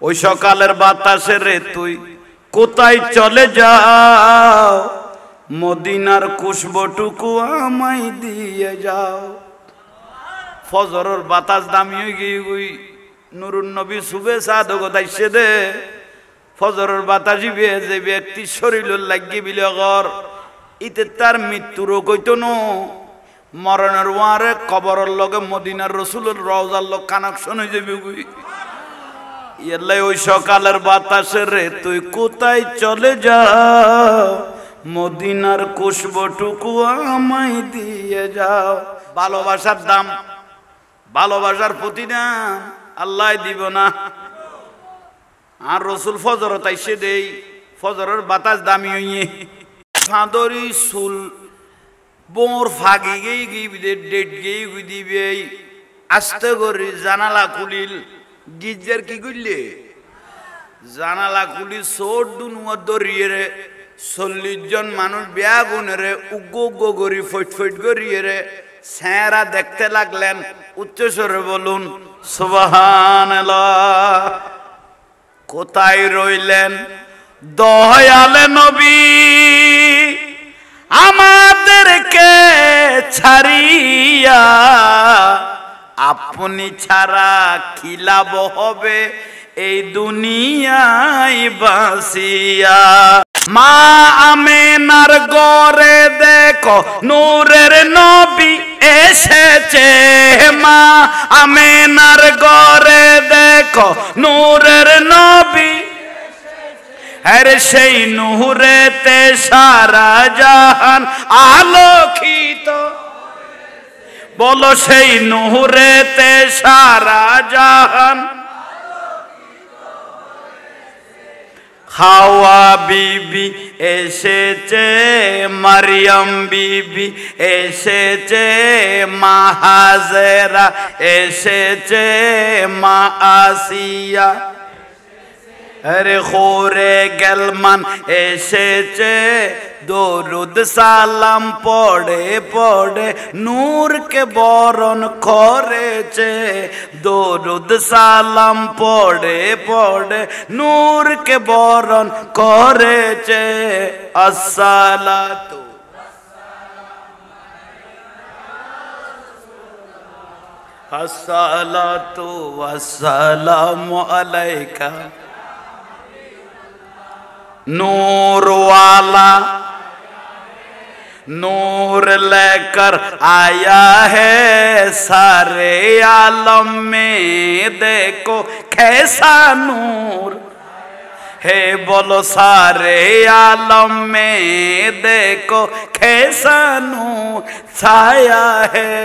ওই সকালের বাতাসে রে তুই কোথায় চলে যাও, মদিনার কুশবটুকু আমায় দিয়ে যাও। ফজরের বাতাস দামি হয়ে গিয়ে গুই নুরুন নবী শুভে সাধু কোথাইছে দে ফজরের বাতাসি বিয়ে যে ব্যক্তি শরীর লাগিয়ে বিলে ঘর ইতে তার মৃত্যুরও কইতো ন মরণের ওয়ারে কবরের লগে মদিনার রসুলের রওজার লোক কানেকশন হয়ে যাবে গুই। এলাই ওই সকালের বাতাসে রে তুই কোথায় চলে যাও, মদিনার কুশবটুকু আমায় দিয়ে যাও। ভালোবাসার দাম, ভালোবাসার প্রতিদান আল্লাহ দিব না। আর রসুল ফজর তাইসে দেই ফজরের বাতাস দামি হইয়ে ফাঁদরি সুল বোর ফাঁকি গেই গিয়ে ডেট গেই দিবে আস্তে করে জানালা খুলিল গির্জার কি করলে জানালা খুলি সোট দুনুয়া দরিয়ে রে 40 জন মানুষ বিয়া গুনেরে উগ্গো গরি ফট ফট গরিয়ে রে স্যারা দেখতে লাগলেন। উচ্চস্বরে বলুন সুবহানাল্লাহ। কোথায় রইলেন দয়ালে নবী আমাদেরকে ছাড়িয়া, আপনি ছাড়া কি লাভ হবে এই দুনিয়ায় বাসিয়া। মা আমেনার ঘরে দেখো নূরের নবী এসেছে, মা আমেনার ঘরে দেখো নূরের নবী, আরে সেই নূরেতে সারা জাহান আলোকিত। বলো সেই নূরেতে সারা জাহান। হাওয়া বিবি এসেছে, মারিয়াম বিবি এসেছে, মা হাজেরা এসেছে, মা আসিয়া, আরে খোরে গেলমান এসেছে। দরুদ সালাম পড়ে পড়ে নূরকে বরণ করেছে, দরুদ সালাম পড়ে পড়ে নূরকে বরণ করেছে। আসসালাতু আসসালাতু ওয়াসসালামু আলাইকা नूर वाला नूर लेकर आया है सारे आलम में, देखो कैसा नूर है। बोलो सारे आलम में देखो कैसा नूर छाया है।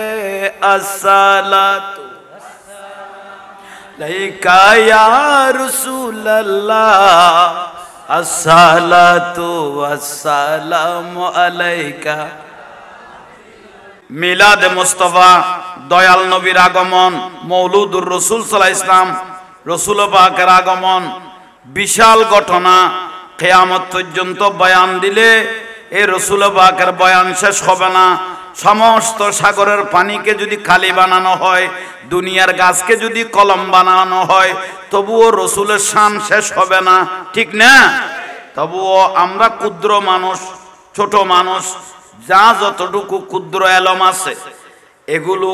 अस्सलातु अलैका या रसूल अल्लाह, अस्सलातु वस्सलामु अलैका। মিলাদ মুস্তাফা দয়াল নবীর আগমন, মৌলুদুর রসুল সাল্লাল্লাহু আলাইহি ওয়াসাল্লাম রসুল পাকের আগমন বিশাল ঘটনা। কিয়ামত পর্যন্ত বয়ান দিলে এই রসুল পাকের বয়ান শেষ হবে না। সমস্ত সাগরের পানিকে যদি খালি বানানো হয়, দুনিয়ার গাছকে যদি কলম বানানো হয়, তবুও রসুলের শান শেষ হবে না, ঠিক না? তবুও আমরা ক্ষুদ্র মানুষ, ছোট মানুষ, যা যতটুকু ক্ষুদ্র এলম আছে এগুলো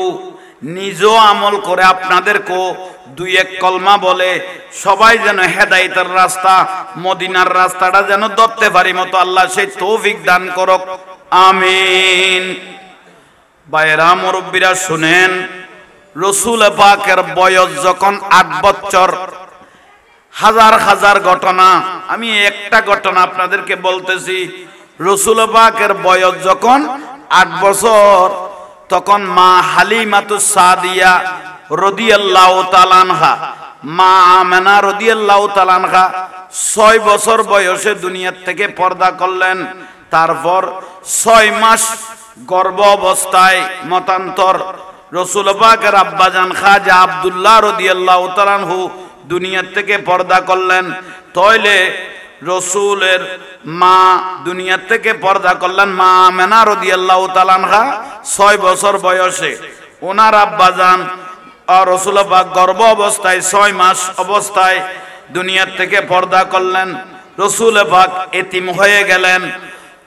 নিজেও আমল করে আপনাদেরকেও দুই এক কলমা বলে সবাই যেন হেদায়েতের রাস্তা, মদিনার রাস্তাটা যেন ধরতে পারি মতো আল্লাহ সেই তৌফিক দান করুক, আমিন। ভাইরা মুরব্বীরা শুনেন, রসুল পাকের বয়স যখন 8 বছর, হাজার হাজার ঘটনা, আমি একটা ঘটনা আপনাদেরকে বলতেছি। রসুল পাকের বয়স যখন 8 বছর, তখন মা হালিমাতুস সাদিয়া রাদিয়াল্লাহু তাআলা আনহা, মা আমেনা রাদিয়াল্লাহু তাআলা আনহা 6 বছর বয়সে দুনিয়া থেকে পর্দা করলেন। তারপর 6 মাস গর্ভ অবস্থায় মতান্তর রসুল পাকের আব্বাজান খাজা আব্দুল্লাহ রাদিয়াল্লাহু তাআলা আনহু দুনিয়া থেকে পর্দা করলেন। তাইলে রসুলের মা দুনিয়া থেকে পর্দা করলেন মা আমেনা রাদিয়াল্লাহু তাআলা আনহা 6 বছর বয়সে। ওনার আব্বাজান আর রসুল পাক গর্ভ অবস্থায় 6 মাস অবস্থায় দুনিয়ার থেকে পর্দা করলেন, রসুল পাক এতিম হয়ে গেলেন।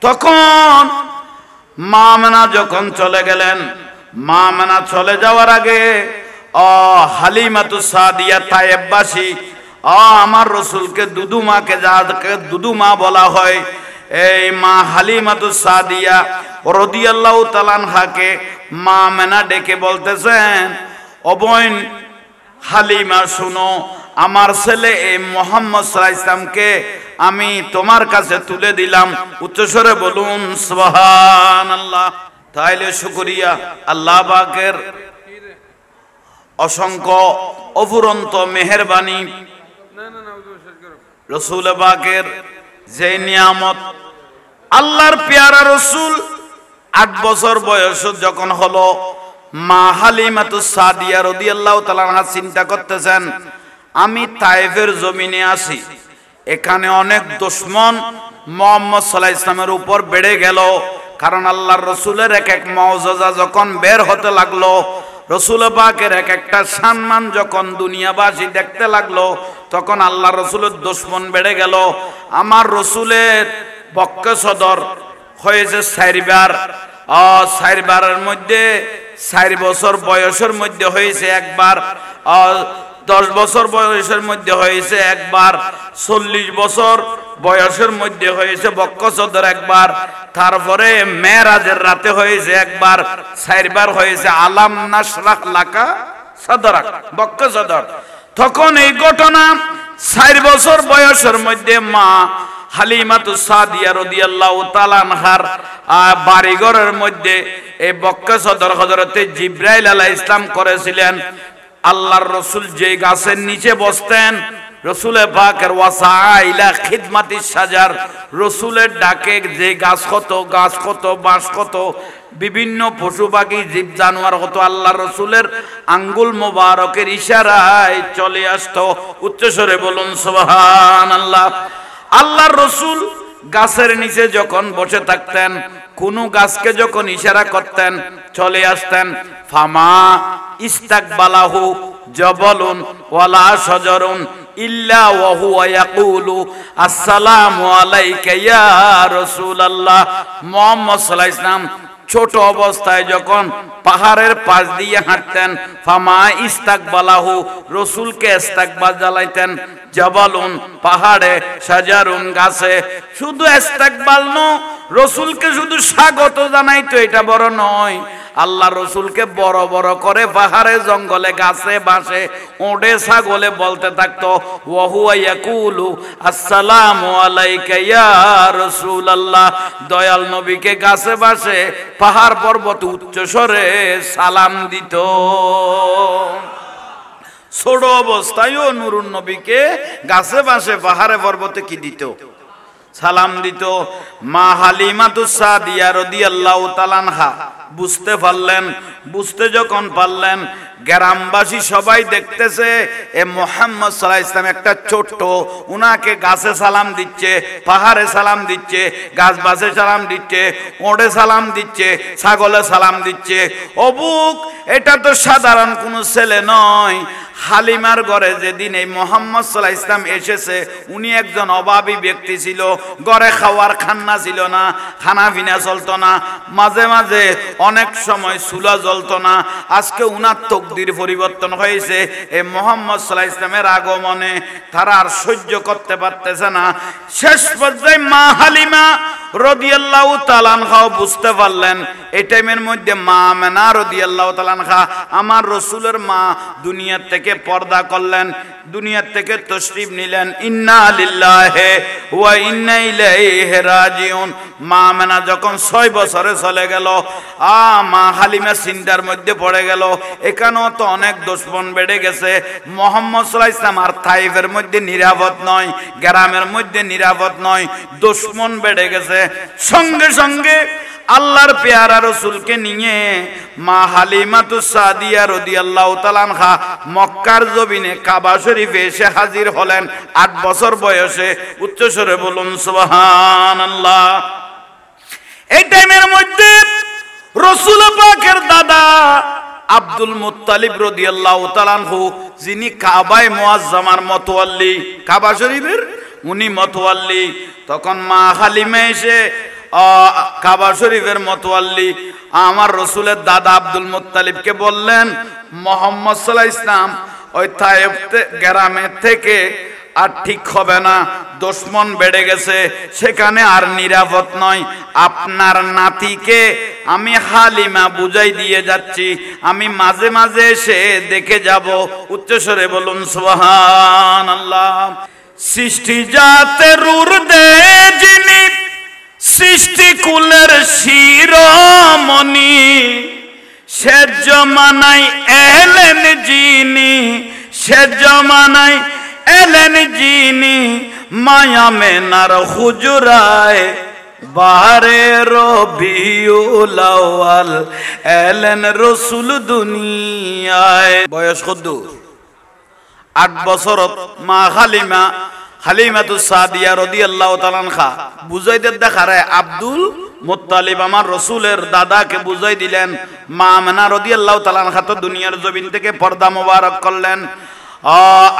তখন মা আমেনা যখন চলে গেলেন, মা আমেনা চলে যাওয়ার আগে হালিমাতুস সাদিয়া তায়েববাসী আমার রসুলকে দুদুমাকে, যাকে দুদুমা বলা হয়, এই মা হালিমাতুস সাদিয়া রাদিয়াল্লাহু তাআলা আনহাকে মা আমেনা ডেকে বলতেছেন, ও বোন হালিমা শুনো, আমার ছেলে এই মুহাম্মদ সাল্লাল্লাহু আলাইহি ওয়াসাল্লামকে আমি তোমার কাছে তুলে দিলাম। উচ্চস্বরে বলুন সুবহানাল্লাহ। তাইলে শুকরিয়া আল্লাহ পাকের অসংখ্য অফুরন্ত মেহেরবানি, রসুল পাকের যে নিয়ামত। আল্লাহর পেয়ারা রসুল 8 বছর বয়স যখন হলো, মা হালিমাতুস সাদিয়া রাদিয়াল্লাহু তাআলা আনহা চিন্তা করতেছেন, আমি তায়েফের জমিনে আসি, এখানে অনেক দুশমন মুহাম্মদ সাল্লাল্লাহু আলাইহি ওয়াসাল্লামের উপর বেড়ে গেল। কারণ আল্লাহর রসুলের এক এক মুআজিজা যখন বের হতে লাগলো, রসুল পাকের এক একটা সম্মান যখন দুনিয়াবাসী দেখতে লাগলো, তখন আল্লাহর রসুলের দুশমন বেড়ে গেল। আমার রসুলের পক্ষ সদর হয়েছে 4 বার, 4 বারের মধ্যে 4 বছর বয়সের মধ্যে হয়েছে একবার, 10 বছর বয়সের মধ্যে হয়েছে একবার, 40 বছর বয়সের মধ্যে হয়েছে বক্ষ সদর একবার, তারপরে মেরাজের রাতে হয়েছে একবার, 4 বার হয়েছে আলাম নাশরাহ লাকা সাদরাক বক্ষ সদর। তখন এই ঘটনা 4 বছর বয়সের মধ্যে মা হালিমাতুস সাদিয়া রাদিয়াল্লাহু তাআলা আনহার বাড়িঘরের মধ্যে এই বক্ষ সদর হযরতে জিবরাইল আলাইহিস সালাম করেছিলেন। আল্লাহর রসুল যে গাছের নিচে বসতেন, রসুল পাকের ওয়াসাইলা খিদমাতিস সাজার, রসুলের ডাকে যে গাছ কত বাঁশ কত, বিভিন্ন পশু পাখি জীব জানোয়ার হতো আল্লাহর রসুলের আঙ্গুল মোবারকের ইশারায় চলে আসতো। উচ্চস্বরে বলুন সুবহানাল্লাহ। আল্লাহর রসুল গাছের নিচে যখন বসে থাকতেন, কোন গাছকে যখন ইশারা করতেন চলে আসতেন। ফামা ইস্তাকবালাহু জাবালুন ওয়ালা শাজারুন ইল্লা ওয়া হুয়া ইয়াকুলু আসসালামু আলাইকা ইয়া রাসূলুল্লাহ। মুহাম্মদ সাল্লাল্লাহু আলাইহি ওয়াসাল্লাম ছোট অবস্থায় যখন পাহাড়ের পাশ দিয়ে হাঁটতেন, ফামা ইস্তাকবালাহু, রসুলকে ইস্তাকবাল জানাইতেন, জাবালুন পাহাড়ে, শাজারুন গাছে। শুধু ইস্তাকবাল নয়, রসুলকে শুধু স্বাগত জানাইতো এটা বড় নয়, আল্লাহ রসুলকে বড় বড় করে পাহাড়ে জঙ্গলে গাছে বাসে ওড়ে ছাগলে বলতে থাকতো, ওয়া হুয়া ইয়াকুলু আসসালামু আলাইকা ইয়া রাসূলুল্লাহ। দয়াল নবীকে গাছে বাসে পাহাড় পর্বত উচ্চ স্বরে সালাম দিত। ছোট অবস্থায়ও নুরুন নবীকে গাছে বাসে পাহাড়ে পর্বতে কি দিত? সালাম দিত। মা হালিমাতুস সাদিয়া রাদিয়াল্লাহু তাআলা আনহা বুঝতে পারলেন, বুঝতে যখন পারলেন, গ্রামবাসী সবাই দেখতেছে এ মুহাম্মদ সাল্লাল্লাহু আলাইহি ওয়াসাল্লাম একটা ছোট্ট, উনাকে গাছে সালাম দিচ্ছে, পাহাড়ে সালাম দিচ্ছে, গাছ বাসে সালাম দিচ্ছে, ওড়ে সালাম দিচ্ছে, ছাগলে সালাম দিচ্ছে। অবুক, এটা তো সাধারণ কোনো ছেলে নয়। হালিমার ঘরে যেদিন এই মুহাম্মদ সাল্লাল্লাহু আলাইহি ওয়াসাল্লাম এসেছে, উনি একজন অভাবী ব্যক্তি ছিল, ঘরে খাওয়ার খান্না ছিল না, খানা পিনা চলতো না, মাঝে মাঝে অনেক সময় চুলা জ্বলতো না। আজকে উনার তকদির পরিবর্তন হয়েছে এই মুহাম্মদ সাল্লাল্লাহু আলাইহি ওয়াসাল্লামের আগমনে। তারা আর সহ্য করতে পারতেছে না। শেষ পর্যায়ে মা হালিমা রাদিয়াল্লাহু তাআলা আনহা বুঝতে পারলেন, এই টাইমের মধ্যে মা আমেনা রাদিয়াল্লাহু তাআলা আনহা আমার রসুলের মা দুনিয়ার থেকে পর্দা করলেন, দুনিয়ার থেকে তশরিফ নিলেন। ইন্না লিল্লাহি ওয়া ইন্না ইলাইহি রাজিউন। মা আমেনা যখন 6 বছরে চলে গেল, মা হালিমা চিন্তার মধ্যে পড়ে গেল, এখানেও তো অনেক দুশমন বেড়ে গেছে। মুহাম্মদ সাল্লাল্লাহু আলাইহি ওয়াসাল্লাম আর তাইফের মধ্যে নিরাপদ নয়, গ্রামের মধ্যে নিরাপদ নয়, দুশমন বেড়ে গেছে। সঙ্গে সঙ্গে আল্লাহর পেয়ারা রসুলকে নিয়ে মা হালিমাতুস সাদিয়া রাদিয়াল্লাহু তাআলা আনহা মক্কার জমিনে কাবা শরীফে এসে হাজির হলেন 8 বছর বয়সে। উচ্চস্বরে বলুন সুবহানাল্লাহ। এই টাইমের মধ্যে রসুল পাকের দাদা আব্দুল মুত্তালিব রাদিয়াল্লাহু তাআলা আনহু, যিনি কাবায়ে মুআজ্জামার মতওয়াল্লি, কাবা শরীফের উনি মতওয়াল্লি। তখন মা হালিমা এসে কাবা শরীফের মতওয়াল্লি আমার রসুলের দাদা আব্দুল মুত্তালিবকে বললেন, মুহাম্মদ সাল্লাল্লাহু আলাইহি ওয়াসাল্লাম ওই তায়েফ গ্রামে থেকে আর ঠিক হবে না, দুশমন বেড়ে গেছে, সেখানে আর নিরাপদ নয়। আপনার নাতিকে আমি হালিমা বুঝাই দিয়ে যাচ্ছি, আমি মাঝে মাঝে এসে দেখে যাব। উচ্চস্বরে বলুন সুবহানাল্লাহ। সৃষ্টি জাতের উর্দে যিনি, সৃষ্টি কুলের শিরোমণি, সে জমানায় এলেন যিনি, সে জমানায় এলেন যিনি, মায়া মেনার হুজরায় বারে রবিউল আউয়াল এলেন রসুল দুনিয়ায়। বয়স কত? 8 বছর। মা হালিমাতুস সাদিয়া রাদিয়াল্লাহু তাআলা আনহা বুঝাইতে দেখারে আব্দুল মুত্তালিব আমার রসুলের দাদাকে বুঝাই দিলেন। মা আমেনা রাদিয়াল্লাহু তাআলা আনহা তো দুনিয়ার জমিন থেকে পর্দা মোবারক করলেন।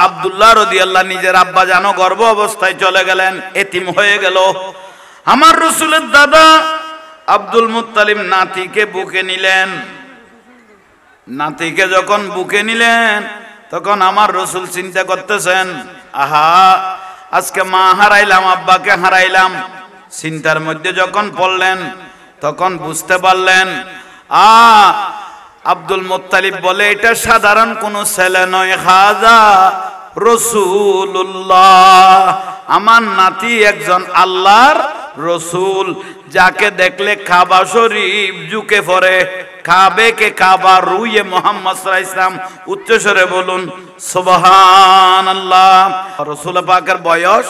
আব্দুল্লাহ রাদিয়াল্লাহু নিজের আব্বা জানো গর্ভ অবস্থায় চলে গেলেন, এতিম হয়ে গেল। আমার রসুলের দাদা আব্দুল মুত্তালিব নাতিকে বুকে নিলেন। নাতিকে যখন বুকে নিলেন তখন আমার রসুল চিন্তা করতেছেন, আহা আজকে মা হারাইলাম, আব্বাকে হারাইলাম। চিন্তার মধ্যে যখন পড়লেন তখন বুঝতে পারলেন আব্দুল মুত্তালিব বলে এটা সাধারণ কোনো ছেলে নয়, হাজা রাসূলুল্লাহ, আমার নাতি একজন আল্লাহর রসুল, যাকে দেখলে কাবা শরীফ ঝুঁকে পড়ে, কাবে কে কাবা রুয়ে মুহাম্মদ সাল্লাল্লাহু আলাইহি ওয়াসাল্লাম। উচ্চস্বরে বলুন সুবহানাল্লাহ। রাসূল পাকের বয়স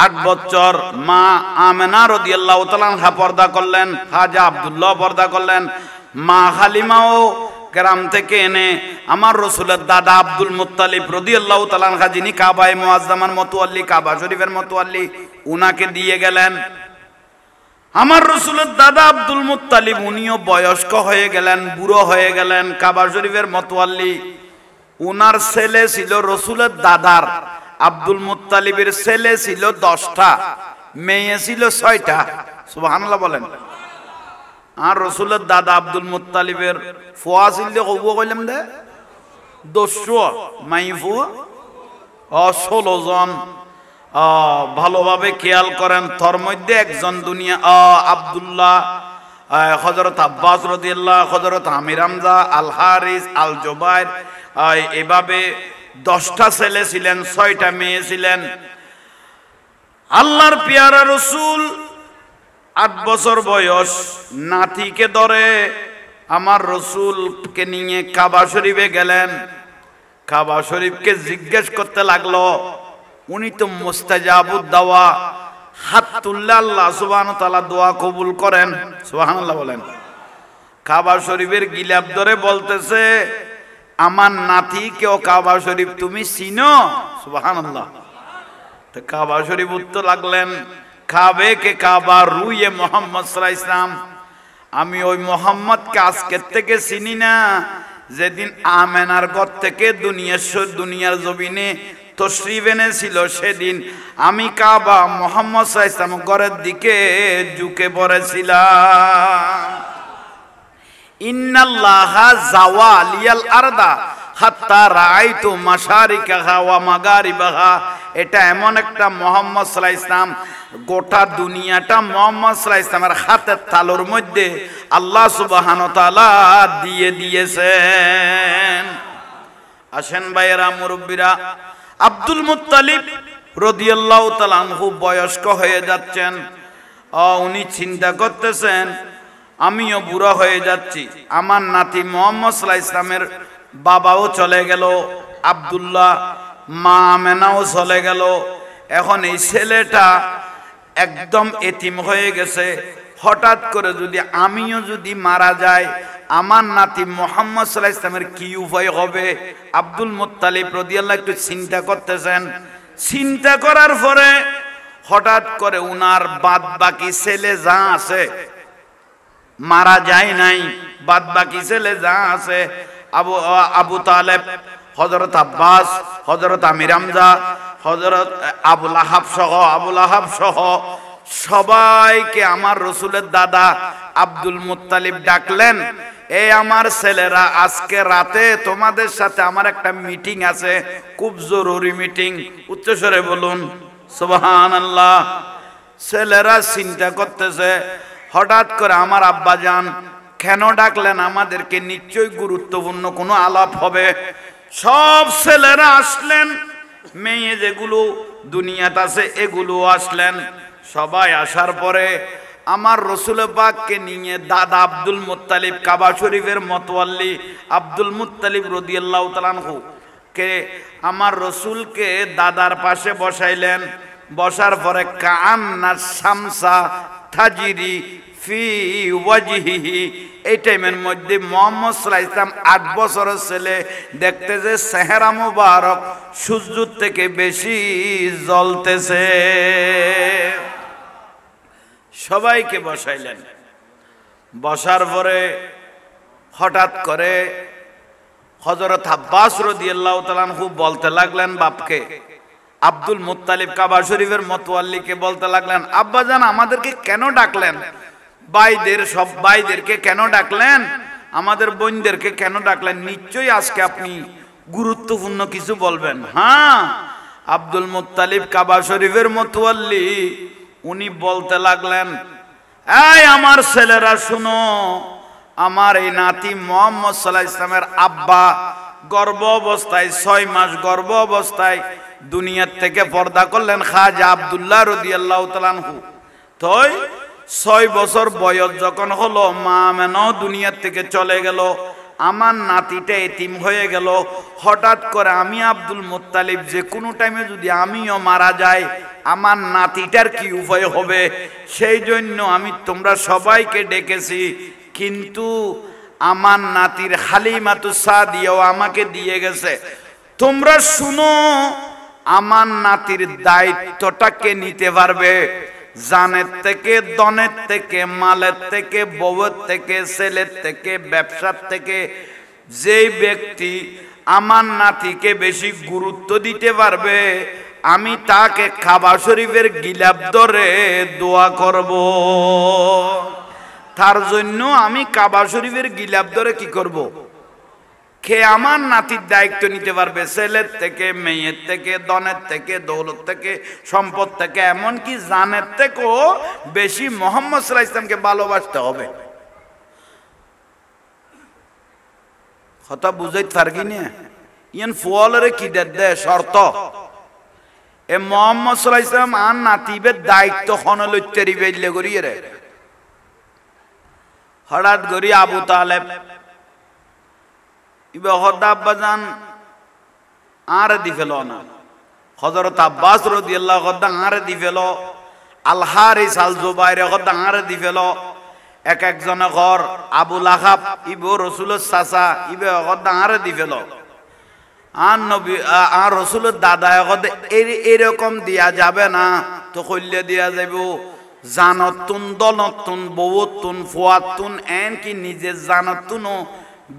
8 বছর। মা আমেনা রাদিয়াল্লাহু তাআলা আনহা পর্দা করলেন, খাজা আব্দুল্লাহ পর্দা করলেন। মা হালিমাও গ্রাম থেকে এনে আমার রসুলের দাদা আব্দুল মুত্তালিব রাদিয়াল্লাহু তাআলা আনহা, যিনি কাবায়ে মুআজ্জামার মতওয়াল্লি, কাবা শরীফের মতওয়াল্লি, উনাকে দিয়ে গেলেন। আমার রসুলের দাদা আব্দুল মুত্তালিব উনিও বয়স্ক হয়ে গেলেন, বুড়ো হয়ে গেলেন, কাবা শরীফের মতওয়াল্লি। উনার ছেলে ছিল রসুলের দাদার আব্দুল মুত্তালিবের ছেলে ছিল 10টা, মেয়ে ছিল 6টা। সুবহানাল্লাহ বলেন। আর রসুলের দাদা আব্দুল মুত্তালিবের ফুয়া ছিল কব কইলাম দে 200, মাই ফুয়া 16 জন। ভালোভাবে খেয়াল করেন, তোর মধ্যে একজন দুনিয়া আব্দুল্লাহ, হযরত আব্বাস রাদিয়াল্লাহু, হযরত আমির হামজা, আল হারিস, আল জুবাইর, এভাবে 10টা ছেলে ছিলেন, 6টা মেয়ে ছিলেন। আল্লাহর পেয়ারা রসুল 8 বছর বয়স, নাতিকে ধরে আমার রসুলকে নিয়ে কাবা শরীফে গেলেন। কাবা শরীফকে জিজ্ঞেস করতে লাগলো, উনি তো মুস্তাজাবুদ দাওয়া, হাত তুললে আল্লাহ সুবহানাহু ওয়া তাআলা দোয়া কবুল করেন। সুবহানাল্লাহ বলেন। কাবা শরীফের গিলাফ ধরে বলতেছে, আমার নাতিকেও কাবা শরীফ তুমি চিনো? সুবহানাল্লাহ। তো কাবা শরীফ উত্তর লাগলেন, কাবে কে কাবা রুয়ে মুহাম্মদ সাল্লাল্লাহু আলাইহি ওয়াসাল্লাম, আমি ওই মুহাম্মদকে আজকের থেকে চিনি না, যেদিন আমেনার ঘর থেকে দুনিয়ার জমিনে তশরিফ এনেছিল, সেদিন আমি কাবা মুহাম্মদ সাল্লাল্লাহু আলাইহি ওয়াসাল্লাম ঘরের দিকে ঝুঁকে পড়েছিলাম। ইন্নাল্লাহা জাওয়ালিয়াল আরদা হাত্তা রাআইতু মাশারিকাহা ওয়া মাগারিবাহা। এটা এমন একটা মুহাম্মদ সাল্লাল্লাহু আলাইহি ওয়াসাল্লাম, গোটা দুনিয়াটা মুহাম্মদ সাল্লাল্লাহু আলাইহি ওয়াসাল্লামের হাতের তালুর মধ্যে আল্লাহ সুবহানাহু ওয়া তাআলা দিয়ে দিয়েছেন। আসেন ভাইয়েরা, মুরব্বীরা, আব্দুল মুত্তালিব রাদিয়াল্লাহু তাআলা আনহু বয়স্ক হয়ে যাচ্ছেন। উনি চিন্তা করতেছেন, আমিও বুড়া হয়ে যাচ্ছি, আমার নাতি মুহাম্মদ সাল্লাল্লাহু আলাইহি ওয়াসাল্লামের বাবাও চলে গেল, আব্দুল্লাহ, মা আমেনাও চলে গেল, এখন এই ছেলেটা একদম এতিম হয়ে গেছে। হঠাৎ করে যদি আমিও যদি মারা যাই, আমার নাতি মুহাম্মদ সাল্লাল্লাহু আলাইহি ওয়াসাল্লামের কি উপায় হবে? আব্দুল মুত্তালিব রাদিয়াল্লাহু একটু চিন্তা করতেছেন। চিন্তা করার পরে হঠাৎ করে উনার বাদ বাকি ছেলে যা আছে মারা যায় নাই, বাদ বাকি ছেলে যা আছে আবু তালেব, হযরত আব্বাস, হযরত আমির হামজা, হযরত আবুল আহাব সহ সবাইকে আমার রসুলের দাদা আব্দুল মুত্তালিব ডাকলেন, এই আমার ছেলেরা আজকে রাতে তোমাদের সাথে আমার একটা মিটিং আছে, খুব জরুরি মিটিং। উচ্চস্বরে বলুন সুবহানাল্লাহ। ছেলেরা চিন্তা করতেছে, হঠাৎ করে আমার আব্বা যান কেন ডাকলেন আমাদেরকে, নিশ্চয়ই গুরুত্বপূর্ণ কোনো আলাপ হবে। সব ছেলেরা আসলেন, মেয়ে যেগুলো দুনিয়াতে আছে এগুলো আসলেন। সবাই আসার পরে আমার রসুল পাককে নিয়ে দাদা আব্দুল মুত্তালিব, কাবা শরীফের মতওয়াল্লি আব্দুল মুত্তালিব রাদিয়াল্লাহু তাআলা আনহু কে আমার রসুলকে দাদার পাশে বসাইলেন। বসার পরে কান্না শামসা তাজরি ফি ওয়াজহিহি, এই টাইমের মধ্যে মুহাম্মদ সাল্লাল্লাহু আলাইহি ওয়াসাল্লাম 8 বছরের ছেলে, দেখতে যে চেহারা মুবারক সূর্যের থেকে বেশি জ্বলতেছে। সবাইকে বসাইলেন। বসার পরে হঠাৎ করে হযরত আব্বাস রাদিয়াল্লাহু তাআলা আনহু বলতে লাগলেন বাপকে, আব্দুল মুত্তালিব কাবা শরীফের মতওয়াল্লিকে বলতে লাগলেন, আব্বাজান আমাদেরকে কেন ডাকলেন? সব ভাইদেরকে কেন ডাকলেন? আমাদের বোনদেরকে কেন ডাকলেন? নিশ্চয়ই আজকে আপনি গুরুত্বপূর্ণ কিছু বলবেন। হ্যাঁ, আব্দুল মুত্তালিব কাবা শরীফের মতওয়াল্লি উনি বলতে লাগলেন, এই আমার ছেলেরা শুনো, আমার এই নাতি মুহাম্মদ সাল্লাল্লাহু আলাইহি ওয়াসাল্লামের আব্বা গর্ভ অবস্থায় 6 মাস গর্ভ অবস্থায় দুনিয়ার থেকে পর্দা করলেন খাজা আব্দুল্লাহ রাদিয়াল্লাহু তাআলা আনহু। তো 6 বছর বয়স যখন হলো, মা আমেনাও দুনিয়ার থেকে চলে গেল, আমার নাতিটা এতিম হয়ে গেল। হঠাৎ করে আমি আব্দুল মুত্তালিব যে কোনো টাইমে যদি আমিও মারা যাই, আমার নাতিটার কি উপায় হবে? সেই জন্য আমি তোমরা সবাইকে ডেকেছি, কিন্তু আমার নাতির হালিমাতুস সাদিয়াও আমাকে দিয়ে গেছে। তোমরা শুনো, আমার নাতির দায়িত্বটা কে নিতে পারবে? জানের থেকে, দনের থেকে, মালের থেকে, বউয়ের থেকে, ছেলের থেকে, ব্যবসার থেকে যেই ব্যক্তি আমার নাতিকে বেশি গুরুত্ব দিতে পারবে, আমি তাকে কাবা শরীফের গিলাফ ধরে দোয়া করব। তার জন্য আমি কাবা শরীফের গিলাফ ধরে কি করব? কে আমার নাতির দায়িত্ব নিতে পারবে? ছেলের থেকে, মেয়ের থেকে, দনের থেকে, দৌলত থেকে, সম্পদ থেকে, এমনকি জানের থেকেও বেশি মুহাম্মদ সাল্লাল্লাহু আলাইহি ওয়াসাল্লামকে ভালোবাসতে হবে। কথা বুঝাইতে পারগি না? ইয়ান ফুয়ালরে কি দে শর্ত এ মুহাম্মদ সাল্লাল্লাহু আলাইহি ওয়াসাল্লাম আর নাতিবের দায়িত্ব খন লইতে রিবেলে করিয়ে রে। হঠাৎ করি আবু তালেব ইবে হদা আব্বাজান আর দি ফেল না, হযরত আব্বাস রাদিয়াল্লাহু তাআলা আর দি ফেল, আল হারিস আল জুবাইর হদা আর দি ফেল, এক একজনে ঘর আবুল আহাব ইবো রাসূলের চাচা ইবে হদা আর দি ফেল। আর নবী আর রাসূলের দাদা হদা এরকম দিয়া যাবে না, তো কইলে দিয়া যাইব। জানতুন, দনতুন, বউতুন, ফুয়াতুন, এনকি নিজের জানতুনও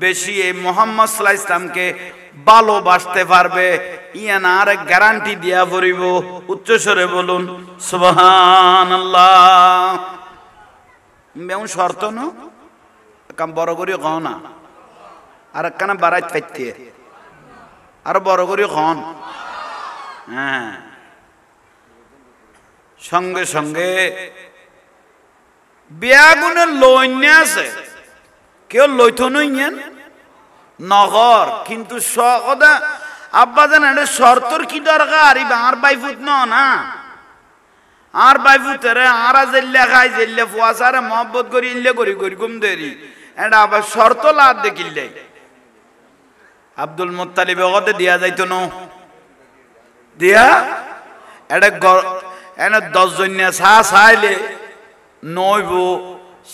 বেশি এই মুহাম্মদ সাল্লাল্লাহু আলাইহি ওয়াসাল্লামকে ভালোবাসতে পারবে, ইয়ান আর গ্যারান্টি দিয়া পড়িব। উচ্চস্বরে বলুন সুবহানাল্লাহ। বেউন শর্ত ন কাম বড় করি কও না, আর একখানা বাড়াইতে পাইতে আর বড় করি কন। হ্যাঁ, সঙ্গে সঙ্গে বিয়াগুনের লইনে আছে, কেউ লইতো নইয়েন নগর, কিন্তু সদা আব্বা জানেন শর্তর কি দরকার? আর বাইফুত না, আর বাইফুতেরে আর জেল্লা খাই জেল্লা ফুয়াশারে মহব্বত করি ইল্লে করি করি ঘুম দেরি, এটা আবার শর্ত লাদ দেখিলে আব্দুল মুত্তালিব ওগতে দিয়া যাইতো ন দিয়া, এটা এনে 10 জনিয়া চাইলে নইব।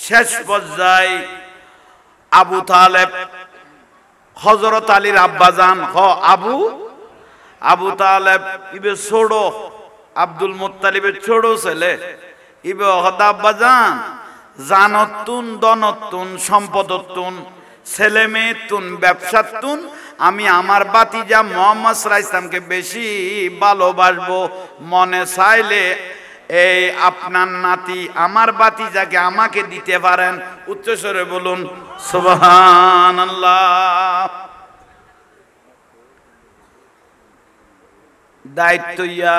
শেষ পর্যায়ে আবু তালেব হযরত আলীর আব্বাজান আবু তালেব ইবে ছোড়ো, আব্দুল মুত্তালিবের ছোড়ো ছেলে, ইবে হদা আব্বাজান জানতুন দনতুন সম্পদতুন ছেলে মেয়েতুন ব্যবসাতুন আমি আমার ভাতিজা মুহাম্মদ সাল্লাল্লাহু আলাইহি ওয়াসাল্লামকে বেশি ভালোবাসবো। মনে চাইলে এই আপনার নাতি আমার ভাতিজাকে আমাকে দিতে পারেন। উচ্চস্বরে বলুন সুবহানাল্লাহ। দায়িত্ব ইয়া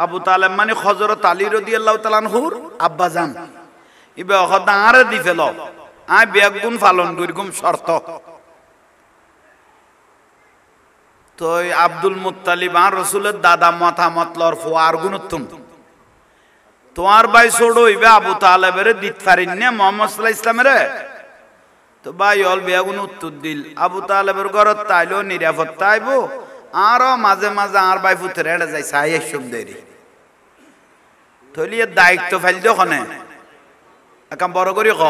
আবু তালেব মানে হযরত আলী রাদিয়াল্লাহু তাআলা আনহুর আব্বাজান। ইবে হদা আরে দি ফেল আই বেগুন পালন করিগুম শর্ত। তো আব্দুল মুত্তালিব আর রাসূলের দাদা মাথা মতলর ফুয়ার গুণতুম তোমার ভাই ছোড়ো ইবে আবু তালেবের দিত পারিন না মুহাম্মদ সাল্লাল্লাহু আলাইহি ওয়াসাল্লামের। তো ভাই অল বেগুন উত্তর দিল আবু তালেবের ঘরত তাইলো নিরাপত্তা আইবো আর মাঝে মাঝে আর ভাই ফুতে রেড়ে যায় সাই এসব দেরি থলিয়ে দায়িত্ব ফাইল দোকানে একাম বড় করি খ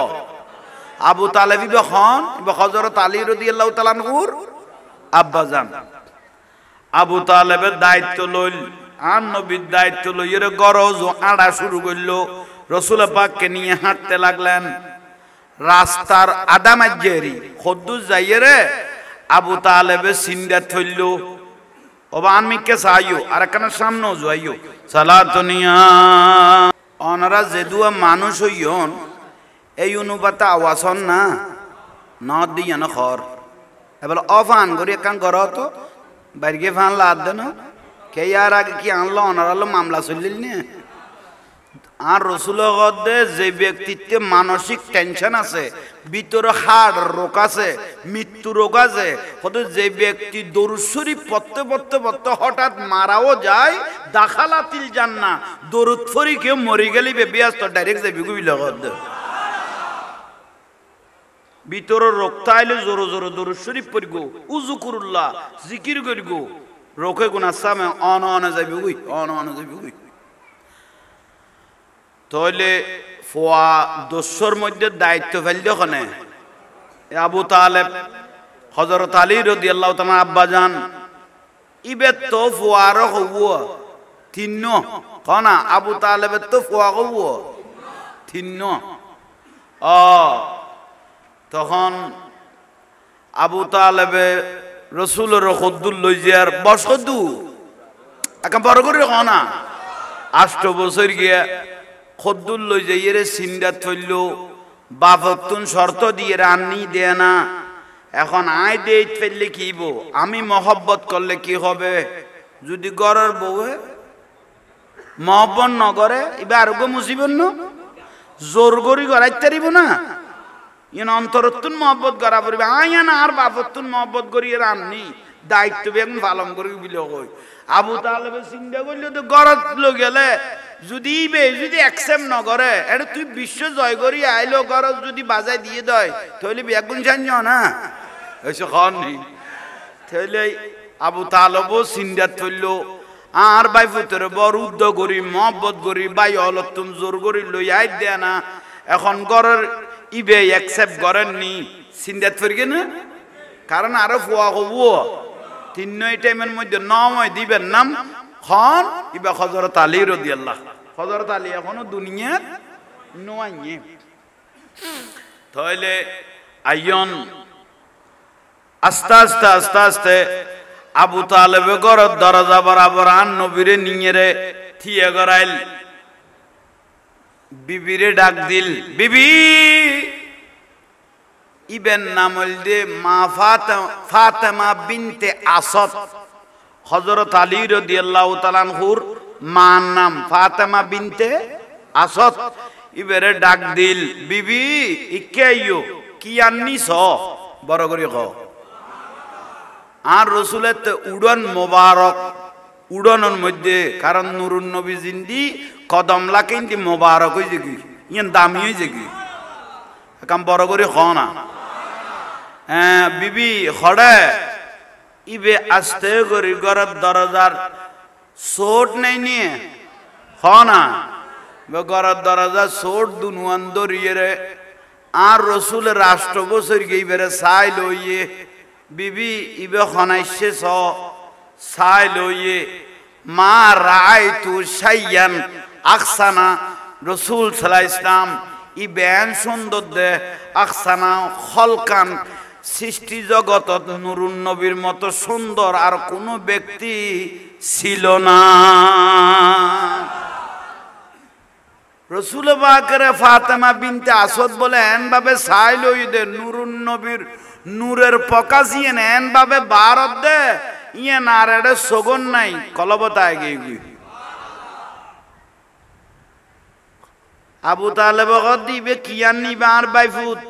আবু তালেব ইবে খন ইবে হযরত আলী রাদিয়াল্লাহু তাআলা আনহুর আব্বাজান। আবু তালেবের দায়িত্ব লইল আর নবীর দায়িত্ব লইয়ের গরজ আড়া শুরু করলো। রাসূল পাককে নিয়ে হাঁটতে লাগলেন। রাস্তার আদা মাঝেরি খদ্দুস যাইয়ে আবু তালেবের সিন্দা থইল ওবা আনমিকে চাইও আর একখানে সামনেও যাইও সালাতুনিয়া অনারা যেদুয়া মানুষ হইয়ন এই অনুপাতে আওয়াজ হন না ন দিয়ে না খর এবার অফান করি একখান ঘর তো বাইরে ফান লাদ দেন কে আর আগে কি আনলো অনারালো মামলা চলিল নে। আর রসুল যে ব্যক্তিত্বে মানসিক টেনশন আছে ভিতরে হাড় রোগ আছে মৃত্যু রোগ আছে যে ব্যক্তি দরুদ শরীফ পড়তে পড়তে পড়তে হঠাৎ মারাও যায় দাখালাতিল জান্নাহ দরুদ ফরি কেউ মরি গেলি ব্যস্ত ডাইরেক্ট যাবি গুবিল ভিতরে রোগ তাইলে জোরো জোরো দরুদ শরীফ পড়িব উযু কুরুল্লাহ জিকির করিব রোগে গুনাহ সামে অন অন যাবি গুই অন অন যাবি গুই। তাহলে ফোয়া দস্যর মধ্যে দায়িত্ব ফেল দোকানে আবু তালেব হযরত আলী রাদিয়াল্লাহু তাআলা আব্বাজান ইবে তো ফোয়ার হবো তিন্ন কনা আবু তালেবের তো ফোয়া হবো তিন্ন তখন আবু তালেবে রসুলের খদ্দুর লই যার বসদু একা বড় করে কনা 8 বছর গিয়া খদ্দুর লই যাইয়ে রে সিন্দাত থইল বাপতুন শর্ত দিয়ে রান্নি দেয় না। এখন আয় দেই ফেললে কি বো আমি মহব্বত করলে কি হবে যদি গরের বউয়ে মহব্বত ন করে এবার আরোগ্য মুসিবন না জোর করি গড়াইতে পারিব না ইন অন্তরতুন মহব্বত করা পড়বে আয় না আর বাপতুন মহব্বত করিয়ে রান্নি দায়িত্ব বেগুন পালন করি বিলে কই। আবু তালেবে চিন্তা করলে তো গরত লো গেলে যদি যদি অ্যাকসেপ্ট ন করে এটা তুই বিশ্ব জয় করি আইলো গরজ যদি বাজাই দিয়ে দেয় তাহলে বেগুন জান না এসে খন নেই তাহলে আবু তালেবও চিন্তা থইল আর ভাই ফুতরে বড় উদ্য করি মহব্বত করি ভাই অলতুন জোর করি লই আই দেয় না। এখন গরের ইবে অ্যাকসেপ্ট করেননি চিন্তা থরি না কারণ আরো ফুয়া হবো তিন টাইমের মধ্যে নয় দিবেন নাম খন ইবা হযরত আলী রাদিয়াল্লাহু হযরত আলী এখনো দুনিয়ার নয় তাহলে আইয়ন আস্তে আস্তে আস্তে আস্তে আবু তালেবে ঘরের দরজা বরাবর আন নবীরে নিয়ে রে থিয়ে গড়াইল বিবিরে ডাক দিল বিবি ইবেন নাম হইল মা ফাতেমা বিনতে আসাদ হযরত আলী রাদিয়াল্লাহু তাআলা আনহুর মার নাম ফাতেমা বিনতে আসাদ ইবেরে ডাক দিল বিবি ইকেইও কি আননিস বড় করে ক আর রাসূলের উড়ন মোবারক উড়নের মধ্যে কারণ নুরুন নবী জিন্দি কদম লাকিন্দি মোবারক হই যেকি ইয়ান দামি হই যেকি কাম বড় করে খ না বিবি খড়ে ইবে আস্তে করে ঘরের দরজার সোট নাই নিয়ে হ না ঘরের দরজা সোট দুনুয়ান দরিয়ে রে আর রসুলের রাষ্ট্র বছর গিয়ে চাই লইয়ে বিবি ইবে খনাইছে চাই লইয়ে মা রায় তু সাইয়ান আকসানা রসুল সাল্লাল্লাহু আলাইহি ওয়াসাল্লাম ই বেন সুন্দর দে আকসানা খলকান সৃষ্টি জগতত নুরুন নবীর মতো সুন্দর আর কোনো ব্যক্তি ছিল না। রসুল পাকের ফাতেমা বিনতে আসাদ বলে এন ভাবে সাইল দে নুরুন নবীর নূরের পকাশিয়ে এন ভাবে বারত দে ইয়ে নারে সগন নাই কলবতায় গিয়ে আবু তালেব দিবে কিয়ান নিবে আর বাইফুত